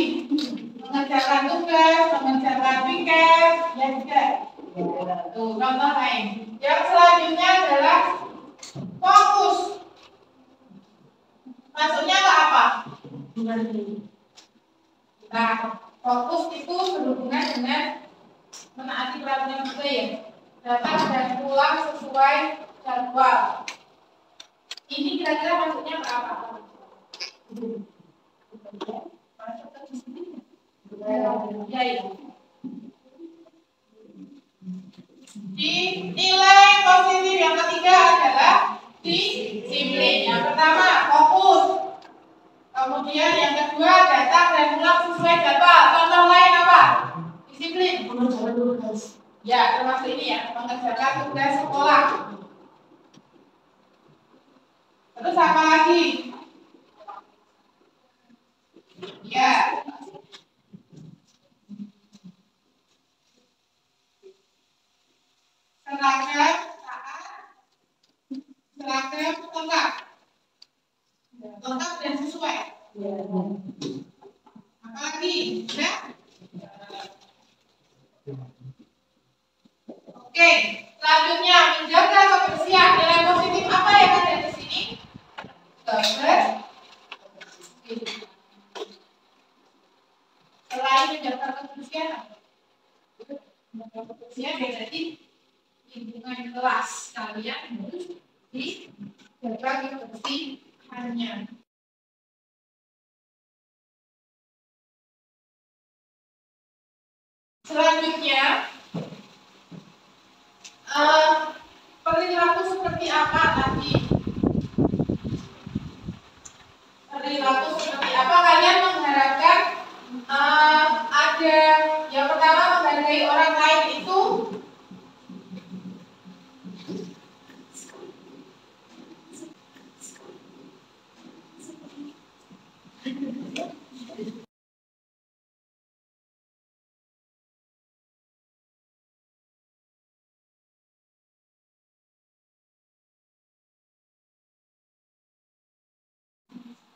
[SPEAKER 3] Mengerjakan tugas, mengerjakan piket, ya juga. Tuh, contoh lain. Yang selanjutnya adalah fokus. Masuknya ke apa? Nah, fokus itu berhubungan dengan menaati peraturan juga ya. Datang dan pulang sesuai jadwal. Ini kira-kira masuknya ke apa? Masuk ke disiplin. Ya, ya. Di nilai positif yang ketiga adalah disiplin. Yang pertama fokus. Kemudian yang kedua datang dan pulang sesuai jadwal. Contoh lain apa? Disiplin. Ya, termasuk ini ya, mengerjakan tugas sekolah. Terus apa lagi? Ya. Seragam lengkap. Lengkap dan sesuai. Apa lagi? Ya? Oke, selanjutnya menjaga kebersihan. Nilai positif apa yang ada di sini? Selain menjaga kebersihan, kebersihan berarti lingkungan kelas kalian harus dijaga kebersihannya. Selanjutnya, perilaku seperti apa tadi? Perilaku seperti apa kalian mengharapkan ada? Yang pertama, menghargai orang lain itu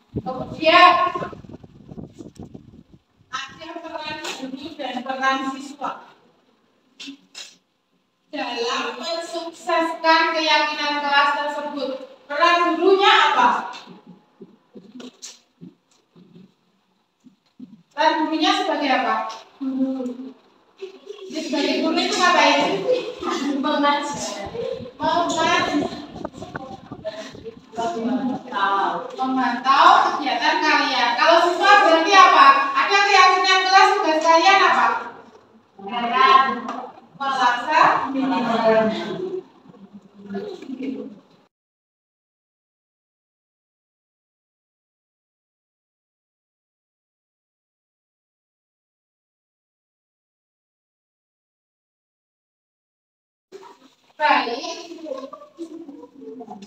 [SPEAKER 3] Kemudian ada peran guru dan peran siswa dalam mensukseskan keyakinan kelas tersebut. Peran gurunya apa? Peran gurunya sebagai apa? Dia sebagai guru itu ngapain? Memantau kegiatan kalian. Kalau siswa berarti apa? Ada keyakinan kelas tugas kalian apa? Melaksanakan. Baik.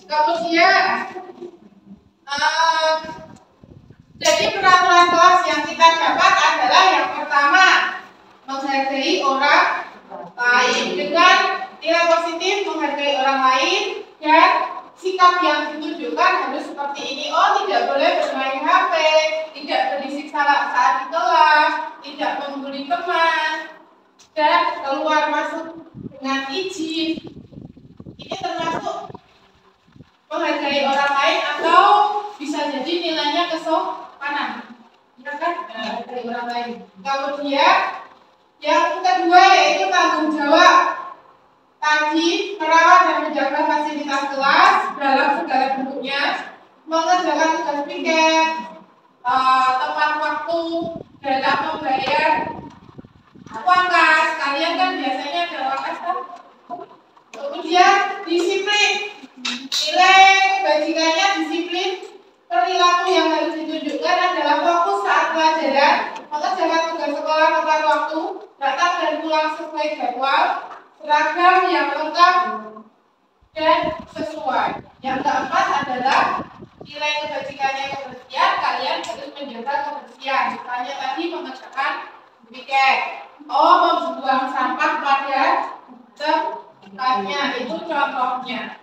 [SPEAKER 3] Kemudian jadi peraturan kelas yang kita dapat adalah yang pertama, menghargai orang lain dengan nilai positif, menghargai orang lain, dan sikap yang ditunjukkan harus seperti ini. Oh, tidak boleh bermain HP, tidak berisik saat di kelas, tidak membuli teman, dan keluar masuk dengan izin. Ini termasuk menghargai orang lain atau bisa jadi nilainya kesopanan, ya kan? Menghargai orang lain. Kemudian yang kedua yaitu tanggung jawab. Tadi merawat dan menjaga fasilitas kelas dalam segala bentuknya, mengerjakan tugas piket, tepat waktu dalam membayar uang kas. Kalian kan biasanya ada uang kas kan? Kemudian disiplin. Nilai kebajikannya disiplin. Perilaku yang harus ditunjukkan adalah fokus saat pelajaran, mengerjakan tugas sekolah tepat waktu, datang dan pulang sesuai jadwal, seragam yang lengkap dan sesuai. Yang keempat adalah nilai kebajikannya kebersihan. Kalian harus menjaga kebersihan. Misalnya tadi mengerjakan piket, membuang sampah pada tempatnya, itu contohnya.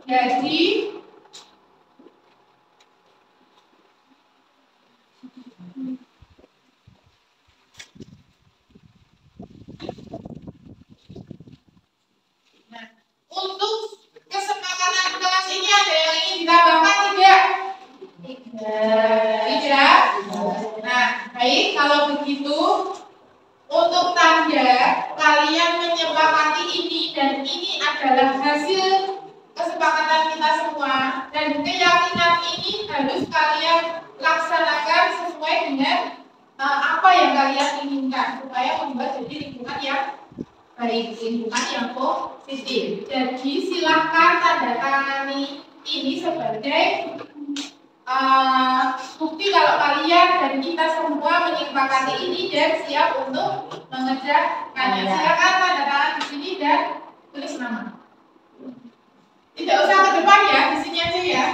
[SPEAKER 3] Jadi untuk kesepakatan kelas ini ada yang ingin ditambahkan tidak? Tidak. Nah, baik, kalau begitu untuk tanda kalian menyepakati ini dan ini adalah hasil kesepakatan kita semua, dan keyakinan ini harus kalian laksanakan sesuai dengan apa yang kalian inginkan supaya membuat jadi lingkungan yang baik, lingkungan yang positif. Jadi silahkan tanda tangani ini sebagai bukti kalau kalian dan kita semua menyepakati ini dan siap untuk mengerjakannya. Silakan tanda tangan di sini dan tulis nama. Tidak usah ke depan ya, di sini aja ya.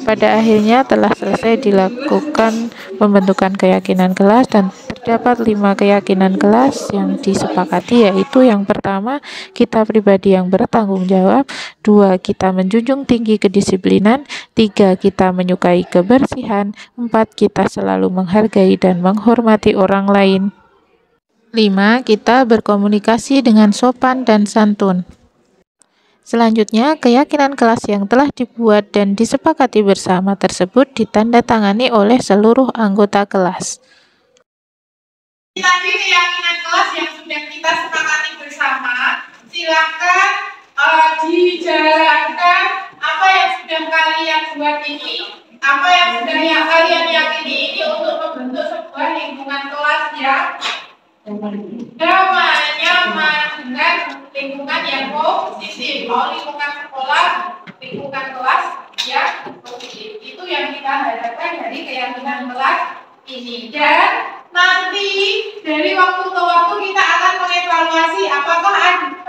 [SPEAKER 1] Pada akhirnya telah selesai dilakukan pembentukan keyakinan kelas dan terdapat 5 keyakinan kelas yang disepakati, yaitu yang pertama, kita pribadi yang bertanggung jawab, 2, kita menjunjung tinggi kedisiplinan, 3, kita menyukai kebersihan, 4, kita selalu menghargai dan menghormati orang lain, 5, kita berkomunikasi dengan sopan dan santun. Selanjutnya, keyakinan kelas yang telah dibuat dan disepakati bersama tersebut ditandatangani oleh seluruh anggota kelas.
[SPEAKER 3] Tadi keyakinan kelas yang sudah kita sepakati bersama, silakan dijalankan apa yang sudah kalian kalian buat ini, apa yang sudah kalian yakini ini untuk membentuk sebuah lingkungan kelas yang damai, nyaman, dengan lingkungan yang positif. Lingkungan sekolah, lingkungan kelas yang positif. Itu yang kita harapkan dari keyakinan kelas ini. Dan nanti dari waktu ke waktu kita akan mengevaluasi apakah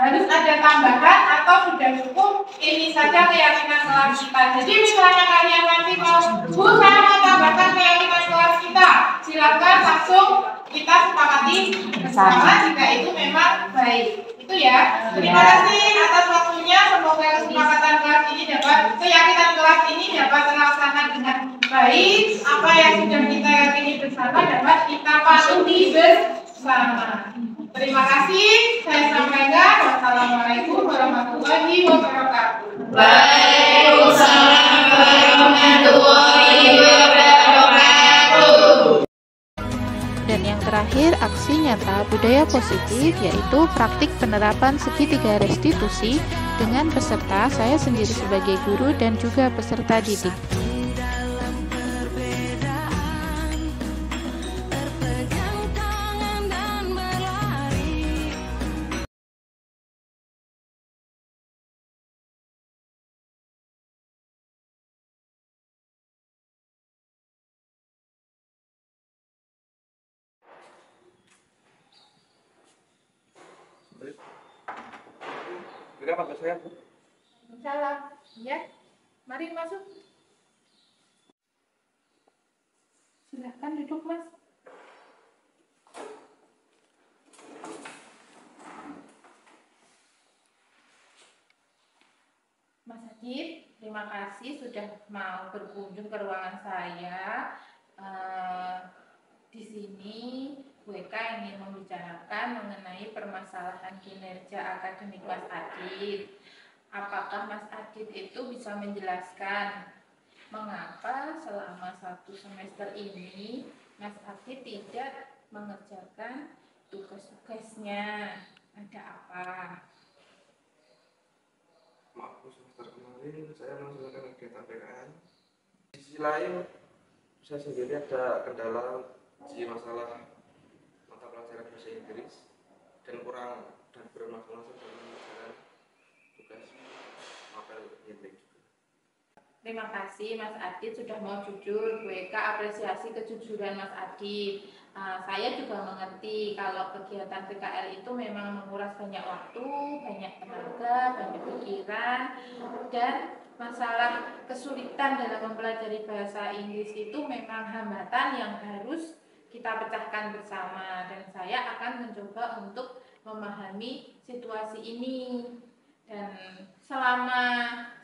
[SPEAKER 3] harus ada tambahan atau sudah cukup ini saja keyakinan kelas kita. Jadi misalnya kalian nanti mau, Bu, saya mau tambahkan keyakinan kelas kita, silakan langsung kita sepakati bersama jika itu memang baik. Itu ya. Terima kasih atas waktunya. Semoga kesepakatan kelas ini keyakinan kelas ini dapat terlaksana dengan baik. Apa yang sudah kita yakini bersama dapat kita patuhi bersama. Terima kasih. Saya sampaikan. Wassalamualaikum warahmatullahi wabarakatuh.
[SPEAKER 2] Waalaikumsalam warahmatullahi wabarakatuh.
[SPEAKER 1] Dan yang terakhir, aksi nyata budaya positif, yaitu praktik penerapan segitiga restitusi dengan peserta, saya sendiri sebagai guru dan juga peserta didik.
[SPEAKER 6] Berapa saya, Bu?
[SPEAKER 3] Salam. Ya. Mari masuk. Silahkan duduk, Mas. Mas Adit, terima kasih sudah mau berkunjung ke ruangan saya. Di sini WK ingin membicarakan mengenai permasalahan kinerja akademik Mas Adit. Apakah Mas Adit itu bisa menjelaskan mengapa selama 1 semester ini Mas Adit tidak mengerjakan tugas-tugasnya? Ada apa?
[SPEAKER 9] Maaf, semester kemarin saya melaksanakan kegiatan PKN. Di sisi lain, saya sendiri ada kendala di masalah mata pelajaran bahasa Inggris dan bermasalah dalam mengerjakan tugas mapel nyetik juga.
[SPEAKER 3] Terima kasih Mas Adit sudah mau jujur. WK apresiasi kejujuran Mas Adit. Saya juga mengerti kalau kegiatan PKL itu memang menguras banyak waktu, banyak tenaga, banyak pikiran, dan masalah kesulitan dalam mempelajari bahasa Inggris itu memang hambatan yang harus kita pecahkan bersama, dan saya akan mencoba untuk memahami situasi ini. Dan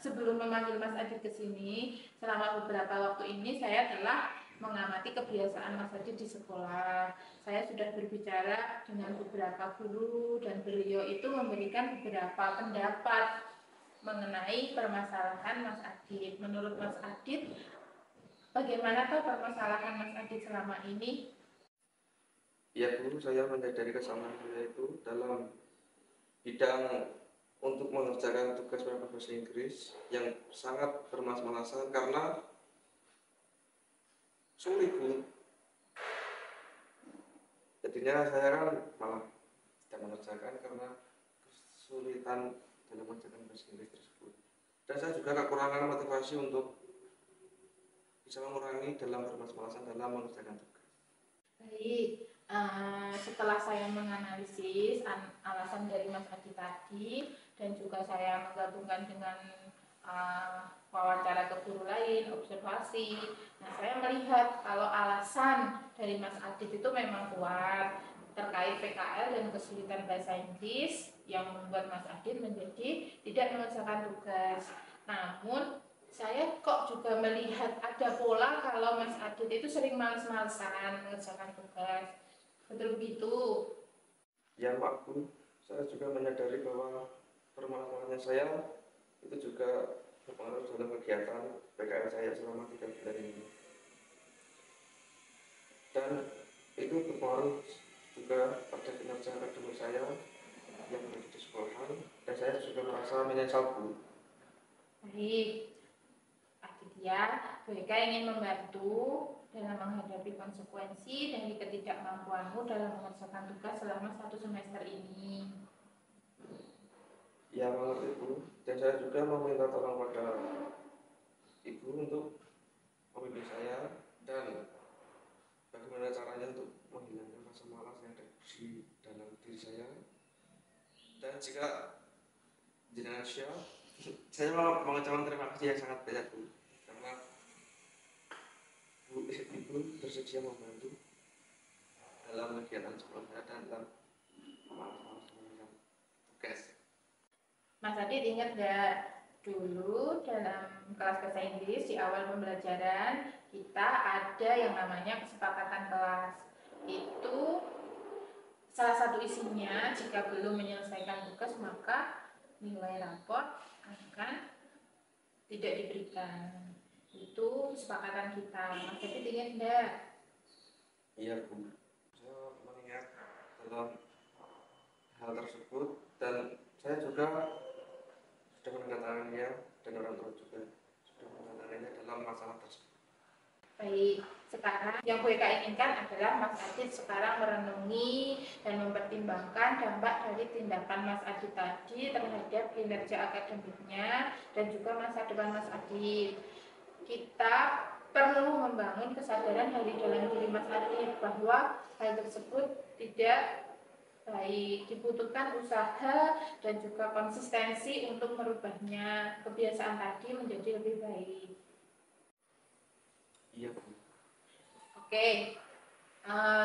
[SPEAKER 3] sebelum memanggil Mas Adit ke sini, selama beberapa waktu ini saya telah mengamati kebiasaan Mas Adit di sekolah. Saya sudah berbicara dengan beberapa guru dan beliau itu memberikan beberapa pendapat mengenai permasalahan Mas Adit. Menurut Mas Adit, bagaimanakah permasalahan Mas Adit selama ini?
[SPEAKER 9] Ya Bu, saya menyadari kesamaan saya itu dalam bidang untuk mengerjakan tugas bahasa Inggris yang sangat bermasalah karena sulit Bu. Jadinya saya kan malah tidak mengerjakan karena kesulitan dalam mengerjakan bahasa Inggris tersebut. Dan saya juga kekurangan motivasi untuk bisa mengurangi dalam bermasalah dalam mengerjakan tugas.
[SPEAKER 3] Baik. Setelah saya menganalisis alasan dari Mas Adit tadi dan juga saya menggabungkan dengan wawancara ke guru lain, observasi, nah saya melihat kalau alasan dari Mas Adit itu memang kuat terkait PKL dan kesulitan bahasa Inggris yang membuat Mas Adit menjadi tidak mengerjakan tugas. Namun saya kok juga melihat ada pola kalau Mas Adit itu sering males-malesan mengerjakan tugas. Betul begitu?
[SPEAKER 9] Ya Pak Bu, saya juga menyadari bahwa permasalahannya saya itu juga berpengaruh dalam kegiatan PKL saya selama 3 bulan ini. Dan itu berpengaruh juga pada kinerja akademik saya yang berada di sekolahan, dan saya juga merasa menyesal Bu.
[SPEAKER 3] Baik, Adit
[SPEAKER 1] Ya, BK ingin membantu dalam menghadapi konsekuensi dari ketidakmampuanmu dalam mengerjakan tugas selama 1 semester ini.
[SPEAKER 9] Ya mengerti Bu, dan saya juga meminta tolong pada Ibu untuk membimbing saya dan bagaimana caranya untuk menghilangkan rasa malas yang ada di dalam diri saya. Dan jika jenengan siap, saya mau mengucapkan terima kasih yang sangat banyak Bu, karena Ibu bersedia membantu dalam kegiatan sekolah dan dalam malas-malas tugas.
[SPEAKER 1] Mas Adit ingat nggak dulu dalam kelas bahasa Inggris di awal pembelajaran kita ada yang namanya kesepakatan kelas. Itu salah satu isinya jika belum menyelesaikan tugas maka nilai raport akan tidak diberikan. Itu kesepakatan kita. Mas Adit ingat nggak?
[SPEAKER 9] Iya Bu, saya mengingat dalam hal tersebut dan saya juga sudah menandatanganinya dan orang tua juga sudah menandatanganinya dalam masalah tersebut.
[SPEAKER 1] Baik, sekarang yang BK inginkan adalah Mas Adit sekarang merenungi dan mempertimbangkan dampak dari tindakan Mas Adit tadi terhadap kinerja akademiknya dan juga masa depan Mas Adit. Kita perlu membangun kesadaran dari dalam diri Mas Adit bahwa hal tersebut tidak baik, dibutuhkan usaha dan juga konsistensi untuk merubahnya kebiasaan tadi menjadi lebih baik.
[SPEAKER 9] Iya Bu.
[SPEAKER 1] Oke,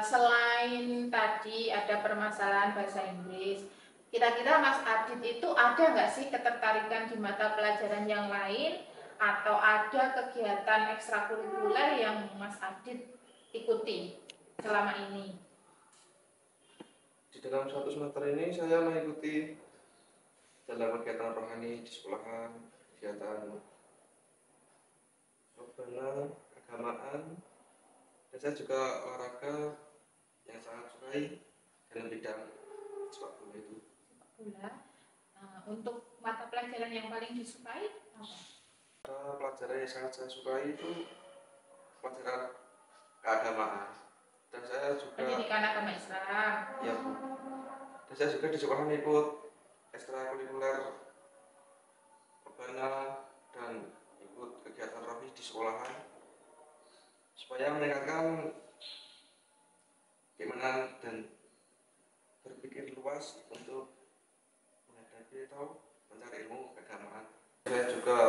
[SPEAKER 1] selain tadi ada permasalahan bahasa Inggris, kira-kira Mas Adit itu ada nggak sih ketertarikan di mata pelajaran yang lain atau ada kegiatan ekstrakurikuler yang Mas Adit ikuti selama ini?
[SPEAKER 9] Di dalam 1 semester ini saya mengikuti dalam kegiatan rohani di sekolahan, kegiatan rebana, keagamaan, dan saya juga olahraga yang sangat sukai dalam bidang sepak bola itu.
[SPEAKER 1] Bola. Untuk mata pelajaran yang paling disukai apa?
[SPEAKER 9] Pelajaran yang sangat saya sukai itu pelajaran keagamaan, dan saya juga
[SPEAKER 1] Pendidikan agama Islam.
[SPEAKER 9] ya Bu. Dan saya juga di sekolah ikut ekstrakurikuler rebana dan ikut kegiatan rohani di sekolahan supaya meningkatkan keimanan dan berpikir luas untuk menghadapi atau mencari ilmu keagamaan. Saya juga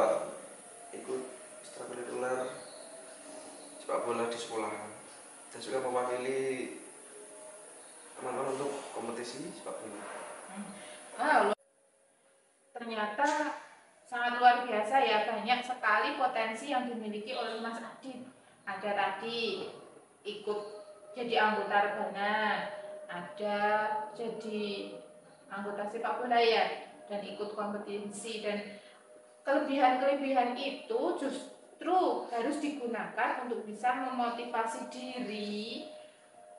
[SPEAKER 9] ikut ekstrakurikuler sepak bola di sekolahan dan juga mewakili teman-teman untuk kompetisi sepak bola.
[SPEAKER 1] Ternyata sangat luar biasa ya, banyak sekali potensi yang dimiliki oleh Mas Adit. Ada tadi ikut jadi anggota rebana, ada jadi anggota sepak bola ya, dan ikut kompetisi, dan kelebihan-kelebihan itu justru harus digunakan untuk bisa memotivasi diri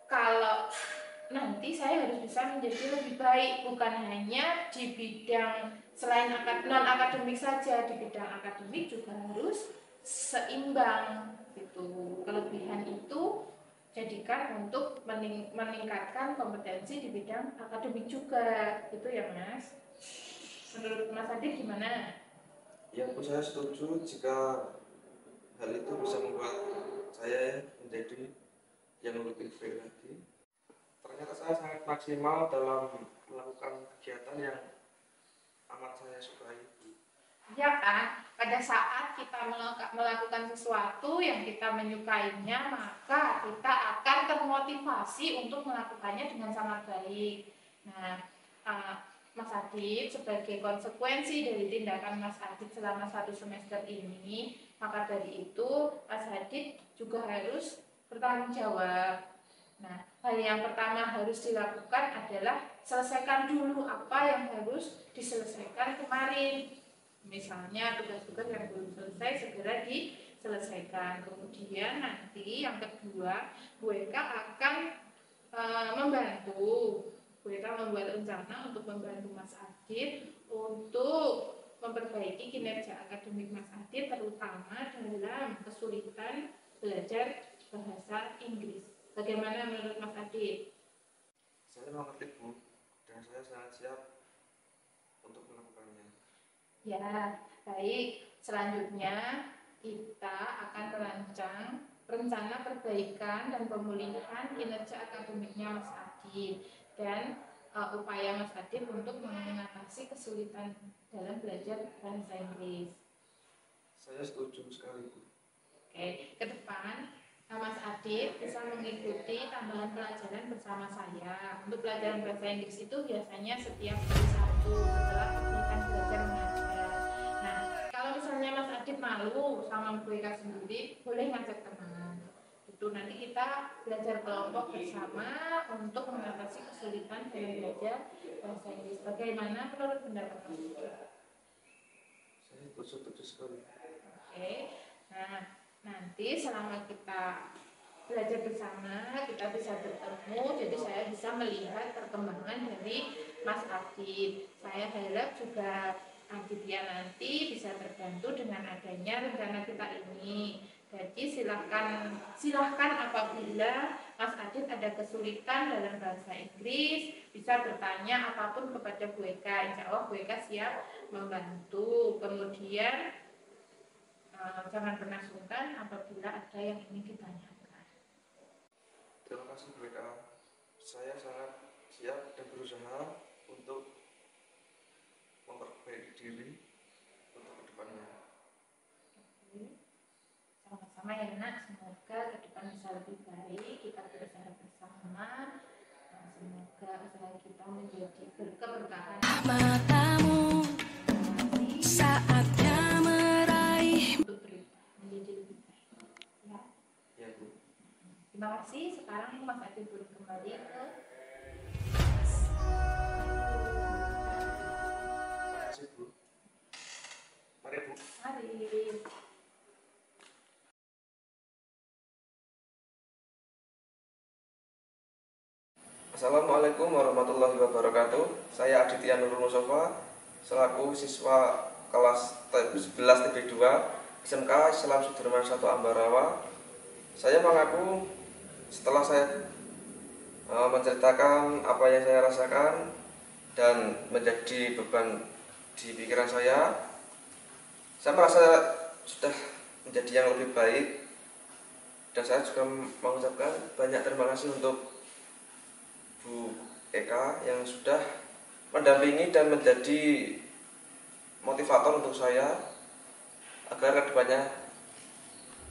[SPEAKER 1] kalau nanti saya harus bisa menjadi lebih baik, bukan hanya di bidang selain non akademik saja, di bidang akademik juga harus seimbang gitu. Kelebihan itu jadikan untuk meningkatkan kompetensi di bidang akademik juga, gitu ya Mas. Menurut Mas Adit gimana?
[SPEAKER 9] Ya Bu, saya setuju jika hal itu bisa membuat saya menjadi yang lebih baik lagi. Ternyata saya sangat maksimal dalam melakukan kegiatan yang amat saya sukai.
[SPEAKER 1] Ya kan, pada saat kita melakukan sesuatu yang kita menyukainya, maka kita akan termotivasi untuk melakukannya dengan sangat baik. Nah, Mas Adit sebagai konsekuensi dari tindakan Mas Adit selama 1 semester ini, maka dari itu Mas Adit juga harus bertanggung jawab. Nah, hal yang pertama harus dilakukan adalah selesaikan dulu apa yang harus diselesaikan kemarin. Misalnya tugas-tugas yang belum selesai segera diselesaikan. Kemudian nanti yang kedua, WK akan membantu. WK membuat rencana untuk membantu Mas Adit untuk memperbaiki kinerja akademik Mas Adit, terutama dalam kesulitan belajar bahasa Inggris. Bagaimana menurut Mas Adit?
[SPEAKER 9] Saya mengerti Bu, dan saya sangat siap untuk melakukannya.
[SPEAKER 1] Ya, baik. Selanjutnya kita akan merancang rencana perbaikan dan pemulihan kinerja akademiknya Mas Adit dan upaya Mas Adit untuk mengatasi kesulitan dalam belajar bahasa Inggris.
[SPEAKER 9] Saya setuju sekali Bu.
[SPEAKER 1] Oke, ke depan Mas Adit bisa mengikuti tambahan pelajaran bersama saya. Untuk pelajaran bahasa Inggris itu biasanya setiap hari Sabtu setelah kegiatan belajar mengajar. Nah, kalau misalnya Mas Adit malu sama Bu Eka sendiri, boleh ngajak teman. Itu nanti kita belajar kelompok bersama untuk mengatasi kesulitan dalam belajar bahasa Inggris. Bagaimana menurut pendapat Mas Adit?
[SPEAKER 9] Saya setuju sekali.
[SPEAKER 1] Oke, nah nanti selama kita belajar bersama, kita bisa bertemu, jadi saya bisa melihat perkembangan dari Mas Adit. Saya harap juga Aditya nanti bisa terbantu dengan adanya rencana kita ini. Jadi silahkan apabila Mas Adit ada kesulitan dalam bahasa Inggris, bisa bertanya apapun kepada Bu Eka. Insya Allah Bu Eka siap membantu. Kemudian jangan pernah sungkan apabila ada yang ingin ditanyakan.
[SPEAKER 9] Terima kasih Bu Eka. Saya sangat siap dan berusaha untuk memperbaiki diri untuk kedepannya.
[SPEAKER 1] Sama-sama ya Nak, semoga ke depan bisa lebih baik. Kita berusaha bersama. Semoga usaha kita menjadi berkeberkahan.
[SPEAKER 10] Matamu saatnya meraih
[SPEAKER 1] menjadi lebih baik. Ya.
[SPEAKER 9] Ya Bu.
[SPEAKER 1] Terima kasih. Sekarang Mas Adit boleh kembali ke
[SPEAKER 9] Bu. Mari Bu.
[SPEAKER 1] Mari.
[SPEAKER 9] Assalamualaikum warahmatullahi wabarakatuh. Saya Aditya Nurul Mustafa, selaku siswa kelas 11 TB 2 SMK Islam Sudirman 1 Ambarawa. Saya mengaku setelah saya menceritakan apa yang saya rasakan dan menjadi beban di pikiran saya merasa sudah menjadi yang lebih baik, dan saya juga mengucapkan banyak terima kasih untuk Bu Eka yang sudah mendampingi dan menjadi motivator untuk saya agar kedepannya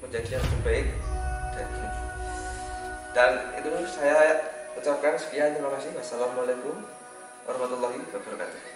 [SPEAKER 9] menjadi yang lebih baik. Dan itu saya ucapkan sekian, terima kasih. Wassalamualaikum warahmatullahi wabarakatuh.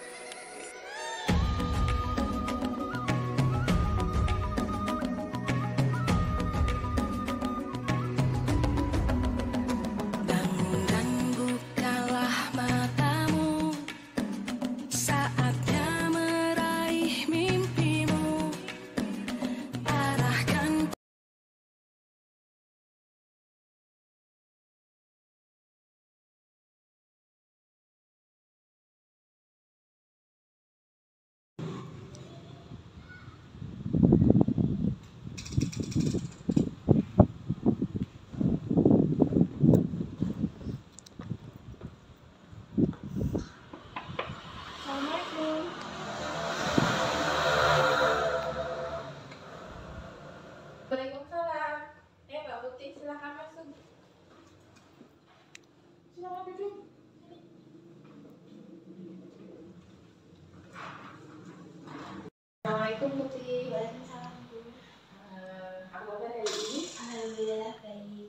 [SPEAKER 1] Assalamualaikum Putri.
[SPEAKER 2] Waalaikumsalam Bu.
[SPEAKER 1] Apa kabar hari ini?
[SPEAKER 2] Alhamdulillah baik.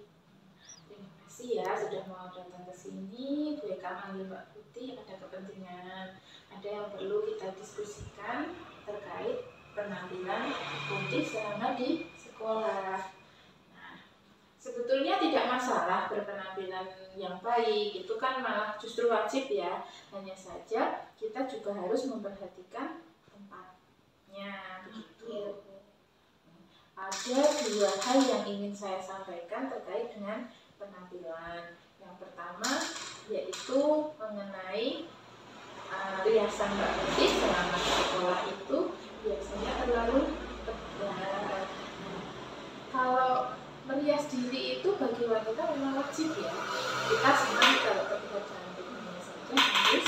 [SPEAKER 1] Terima kasih ya sudah mau datang ke sini. Bu Eka manggil Mbak Putri ada kepentingan, ada yang perlu kita diskusikan terkait penampilan Putri selama di sekolah. Nah, sebetulnya tidak masalah berpenampilan yang baik, itu kan malah justru wajib ya. Hanya saja kita juga harus memperhatikan tempatnya begitu. Ada dua hal yang ingin saya sampaikan terkait dengan penampilan. Yang pertama yaitu mengenai riasan Mbak Putri selama sekolah itu biasanya terlalu tebal. Kalau merias diri itu bagi wanita memang wajib ya. Kita senang kalau terlihat cantik, hanya saja harus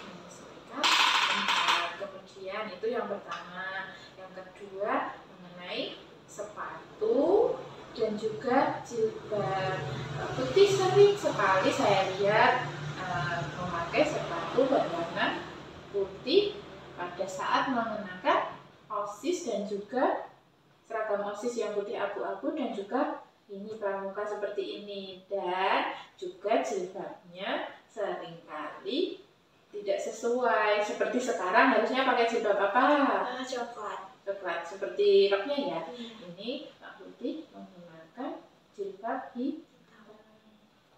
[SPEAKER 1] menyesuaikan tempat. Kemudian itu yang pertama. Yang kedua mengenai sepatu dan juga jilbab. Putih sering sekali saya lihat memakai sepatu berwarna putih pada saat mengenakan OSIS dan juga seragam OSIS yang putih abu-abu dan juga ini pramuka seperti ini, dan juga jilbabnya seringkali tidak sesuai. Seperti sekarang harusnya pakai jilbab apa? Coklat seperti roknya ya. Ini Mbak Putih menggunakan jilbab hitam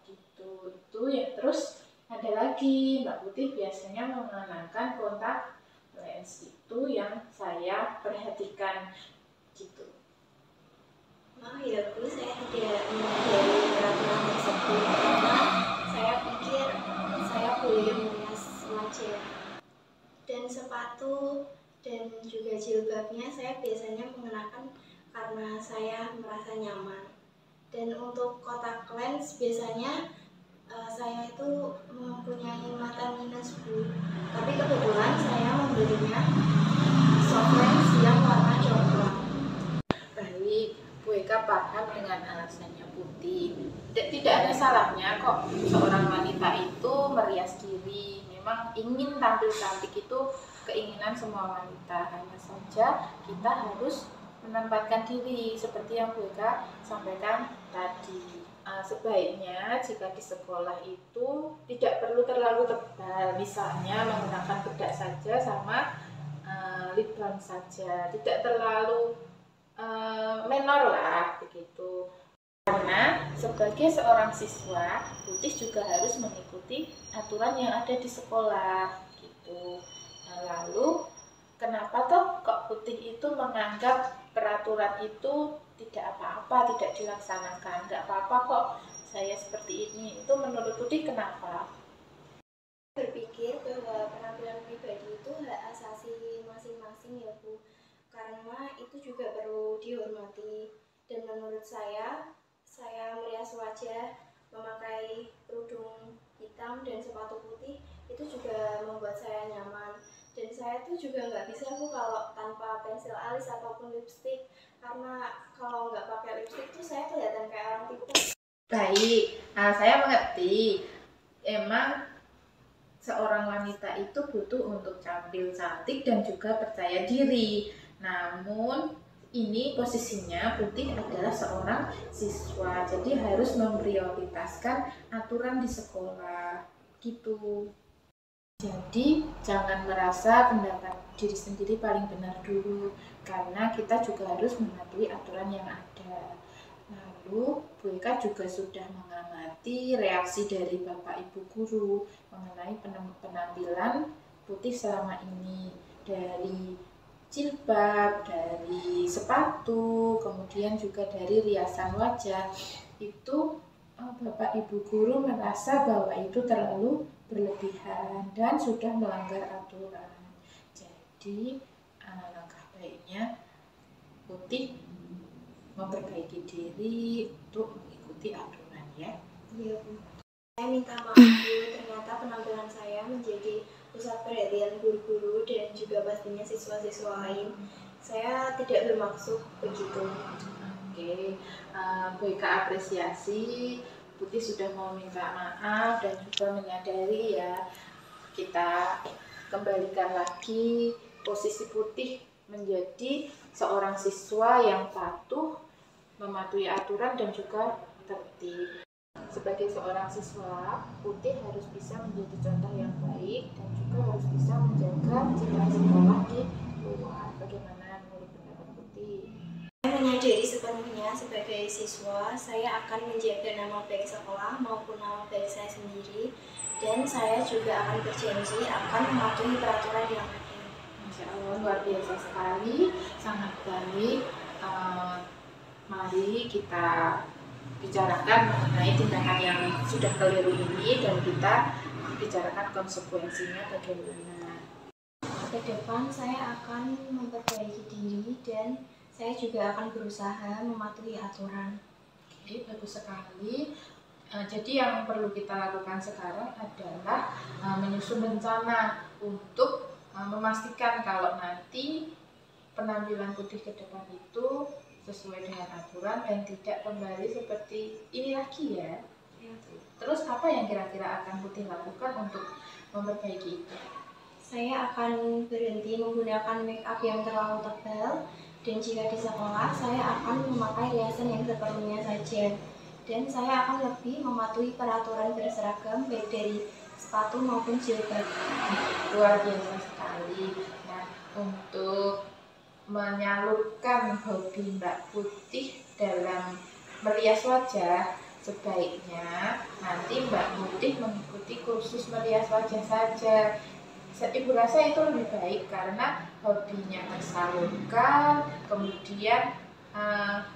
[SPEAKER 1] gitu. Itu ya. Terus ada lagi, Mbak Putih biasanya mengenakan kontak lens, itu yang saya perhatikan gitu.
[SPEAKER 11] Oh ya Bu, saya tidak menyadari peraturan tersebut karena saya pikir saya boleh merias wajah. Dan sepatu dan juga jilbabnya saya biasanya mengenakan karena saya merasa nyaman. Dan untuk kotak lens biasanya saya itu mempunyai mata minus Bu, tapi kebetulan saya membelinya soft lens yang warna coklat.
[SPEAKER 1] Baik, Bu Eka paham dengan alasannya Putih. Tidak ada salahnya kok seorang wanita itu merias diri. Memang ingin tampil cantik itu keinginan semua wanita. Hanya saja kita harus menempatkan diri seperti yang Bu Eka sampaikan tadi. Sebaiknya jika di sekolah itu tidak perlu terlalu tebal, misalnya menggunakan bedak saja sama lip balm saja, tidak terlalu menor lah begitu. Karena sebagai seorang siswa, Putih juga harus mengikuti aturan yang ada di sekolah gitu. Nah, lalu kenapa toh kok Putih itu menganggap peraturan itu tidak apa-apa, tidak dilaksanakan? Nggak apa-apa kok saya seperti ini. Itu menurut Putih kenapa?
[SPEAKER 11] Berpikir bahwa penampilan pribadi itu hak asasi masing-masing ya Bu, karena itu juga perlu dihormati. Dan menurut saya merias wajah, memakai kerudung hitam dan sepatu putih itu juga membuat saya nyaman. Dan saya tuh juga nggak bisa Bu kalau tanpa pensil alis ataupun lipstik, karena kalau nggak pakai lipstik tuh saya kelihatan kayak orang tipu.
[SPEAKER 1] Baik, saya mengerti. Emang seorang wanita itu butuh untuk tampil cantik dan juga percaya diri. Namun ini posisinya Putih adalah seorang siswa, jadi harus memprioritaskan aturan di sekolah gitu. Jadi jangan merasa pendapat diri sendiri paling benar dulu, karena kita juga harus mematuhi aturan yang ada. Lalu Bu Eka juga sudah mengamati reaksi dari Bapak Ibu guru mengenai penampilan Putih selama ini, dari jilbab, dari sepatu, kemudian juga dari riasan wajah. Itu Bapak Ibu guru merasa bahwa itu terlalu berlebihan dan sudah melanggar aturan. Jadi langkah baiknya Putih memperbaiki diri untuk mengikuti aturan ya.
[SPEAKER 11] Iya Bu. Saya minta maaf Bu, ternyata penampilan saya menjadi pusat perhatian guru-guru dan juga pastinya siswa-siswa lain. Saya tidak bermaksud begitu.
[SPEAKER 1] Oke, Bu Eka apresiasi Putih sudah mau minta maaf dan juga menyadari ya. Kita kembalikan lagi posisi Putih menjadi seorang siswa yang patuh, mematuhi aturan dan juga tertib. Sebagai seorang siswa, Putih harus bisa menjadi contoh yang baik dan juga harus bisa menjaga citra sekolah di luar. Bagaimana menurut pendapat Putih?
[SPEAKER 11] Saya menyadari sepenuhnya sebagai siswa, saya akan menjaga nama baik sekolah maupun nama baik saya sendiri, dan saya juga akan berjanji akan mematuhi peraturan yang ada.
[SPEAKER 1] Masya Allah, luar biasa sekali, sangat baik. Mari kita bicarakan mengenai tindakan yang sudah keliru ini dan kita bicarakan konsekuensinya bagaimana.
[SPEAKER 11] ke depan saya akan memperbaiki diri dan saya juga akan berusaha mematuhi aturan.
[SPEAKER 1] Oke, bagus sekali. Jadi yang perlu kita lakukan sekarang adalah menyusun rencana untuk memastikan kalau nanti penampilan Putih ke depan itu sesuai dengan aturan dan tidak kembali seperti ini lagi ya. Terus apa yang kira-kira akan Putih lakukan untuk memperbaiki itu?
[SPEAKER 11] Saya akan berhenti menggunakan make up yang terlalu tebal, dan jika di sekolah saya akan memakai riasan yang seperlunya saja. Dan saya akan lebih mematuhi peraturan berseragam baik dari sepatu maupun jilbab.
[SPEAKER 1] Luar biasa sekali. Nah, untuk menyalurkan hobi Mbak Putih dalam merias wajah, sebaiknya nanti Mbak Putih mengikuti kursus merias wajah saja. Ibu rasa itu lebih baik karena hobinya tersalurkan, kemudian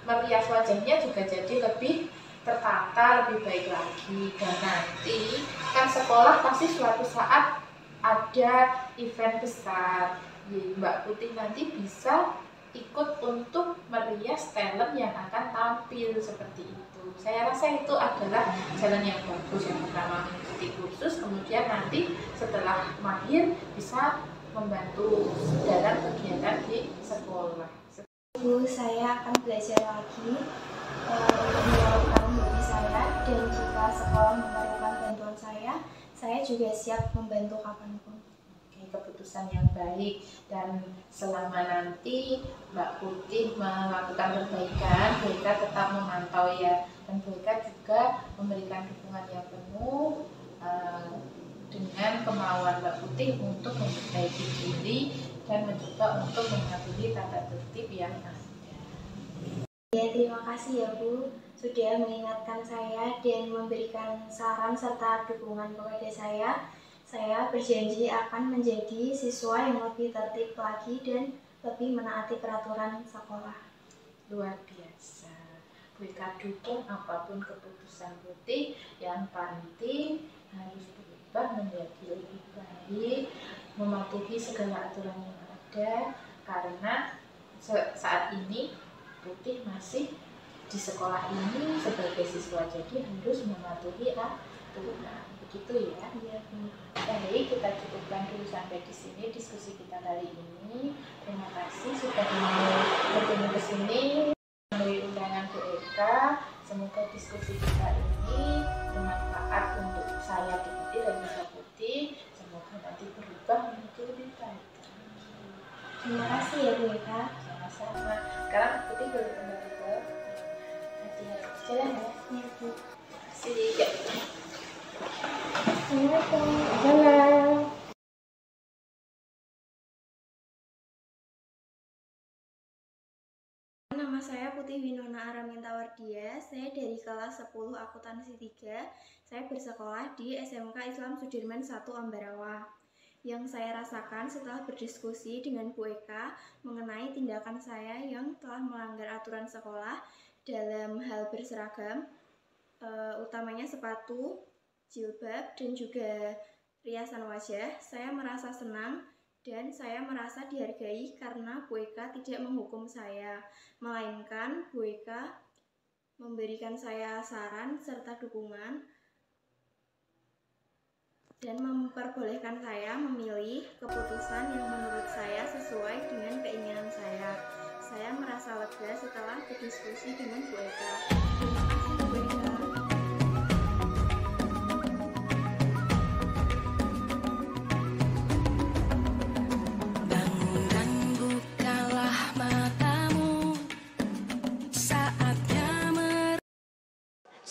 [SPEAKER 1] merias wajahnya juga jadi lebih tertata, lebih baik lagi. Dan nanti kan sekolah pasti suatu saat ada event besar. Mbak Putih nanti bisa ikut untuk merias talent yang akan tampil seperti itu. Saya rasa itu adalah jalan yang bagus. Yang pertama mengikuti kursus, kemudian nanti setelah mahir bisa membantu dalam kegiatan di sekolah.
[SPEAKER 11] Bu, saya akan belajar lagi untuk menyalurkan hobi saya, dan jika sekolah memerlukan bantuan saya juga siap membantu kapanpun.
[SPEAKER 1] Keputusan yang baik, dan selama nanti Mbak Putih melakukan perbaikan, BK tetap memantau ya, dan BK juga memberikan dukungan yang penuh dengan kemauan Mbak Putih untuk memperbaiki diri dan mencoba untuk mematuhi tata tertib yang ada.
[SPEAKER 11] Ya, terima kasih ya Bu sudah mengingatkan saya dan memberikan saran serta dukungan kepada saya. Saya berjanji akan menjadi siswa yang lebih tertib lagi dan lebih menaati peraturan sekolah.
[SPEAKER 1] Luar biasa. BK dukung apapun keputusan Putih, yang penting harus berubah menjadi lebih baik, mematuhi segala aturan yang ada, karena saat ini Putih masih di sekolah ini sebagai siswa, jadi harus mematuhi aturan. Begitu ya.
[SPEAKER 11] Iya, Bu.
[SPEAKER 1] Baik, kita cukupkan dulu sampai di sini diskusi kita kali ini. Terima kasih sudah mau bertemu ke sini melalui undangan Bu Eka. Semoga diskusi kita ini bermanfaat untuk saya Putih dan Mbak Putih. Semoga nanti berubah menjadi lebih baik.
[SPEAKER 11] Terima kasih ya Bu Eka.
[SPEAKER 1] Sama-sama. Sekarang Putih boleh kembali ke hati-hati jalan ya.
[SPEAKER 11] Iya, Bu.
[SPEAKER 1] Terima kasih.
[SPEAKER 11] Assalamualaikum.
[SPEAKER 1] Salam.
[SPEAKER 11] Nama saya Putih Winona Aramintawardia. Saya dari kelas 10 Akuntansi 3. Saya bersekolah di SMK Islam Sudirman 1 Ambarawa. Yang saya rasakan setelah berdiskusi dengan Bu Eka mengenai tindakan saya yang telah melanggar aturan sekolah dalam hal berseragam, utamanya sepatu, jilbab, dan juga riasan wajah, saya merasa senang dan saya merasa dihargai karena Bu Eka tidak menghukum saya, melainkan Bu Eka memberikan saya saran serta dukungan dan memperbolehkan saya memilih keputusan yang menurut saya sesuai dengan keinginan saya. Saya merasa lega setelah berdiskusi dengan Bu Eka. Terima kasih Bu Eka.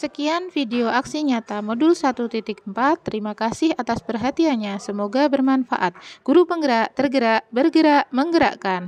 [SPEAKER 1] Sekian video aksi nyata modul 1.4. Terima kasih atas perhatiannya. Semoga bermanfaat. Guru penggerak, tergerak, bergerak, menggerakkan.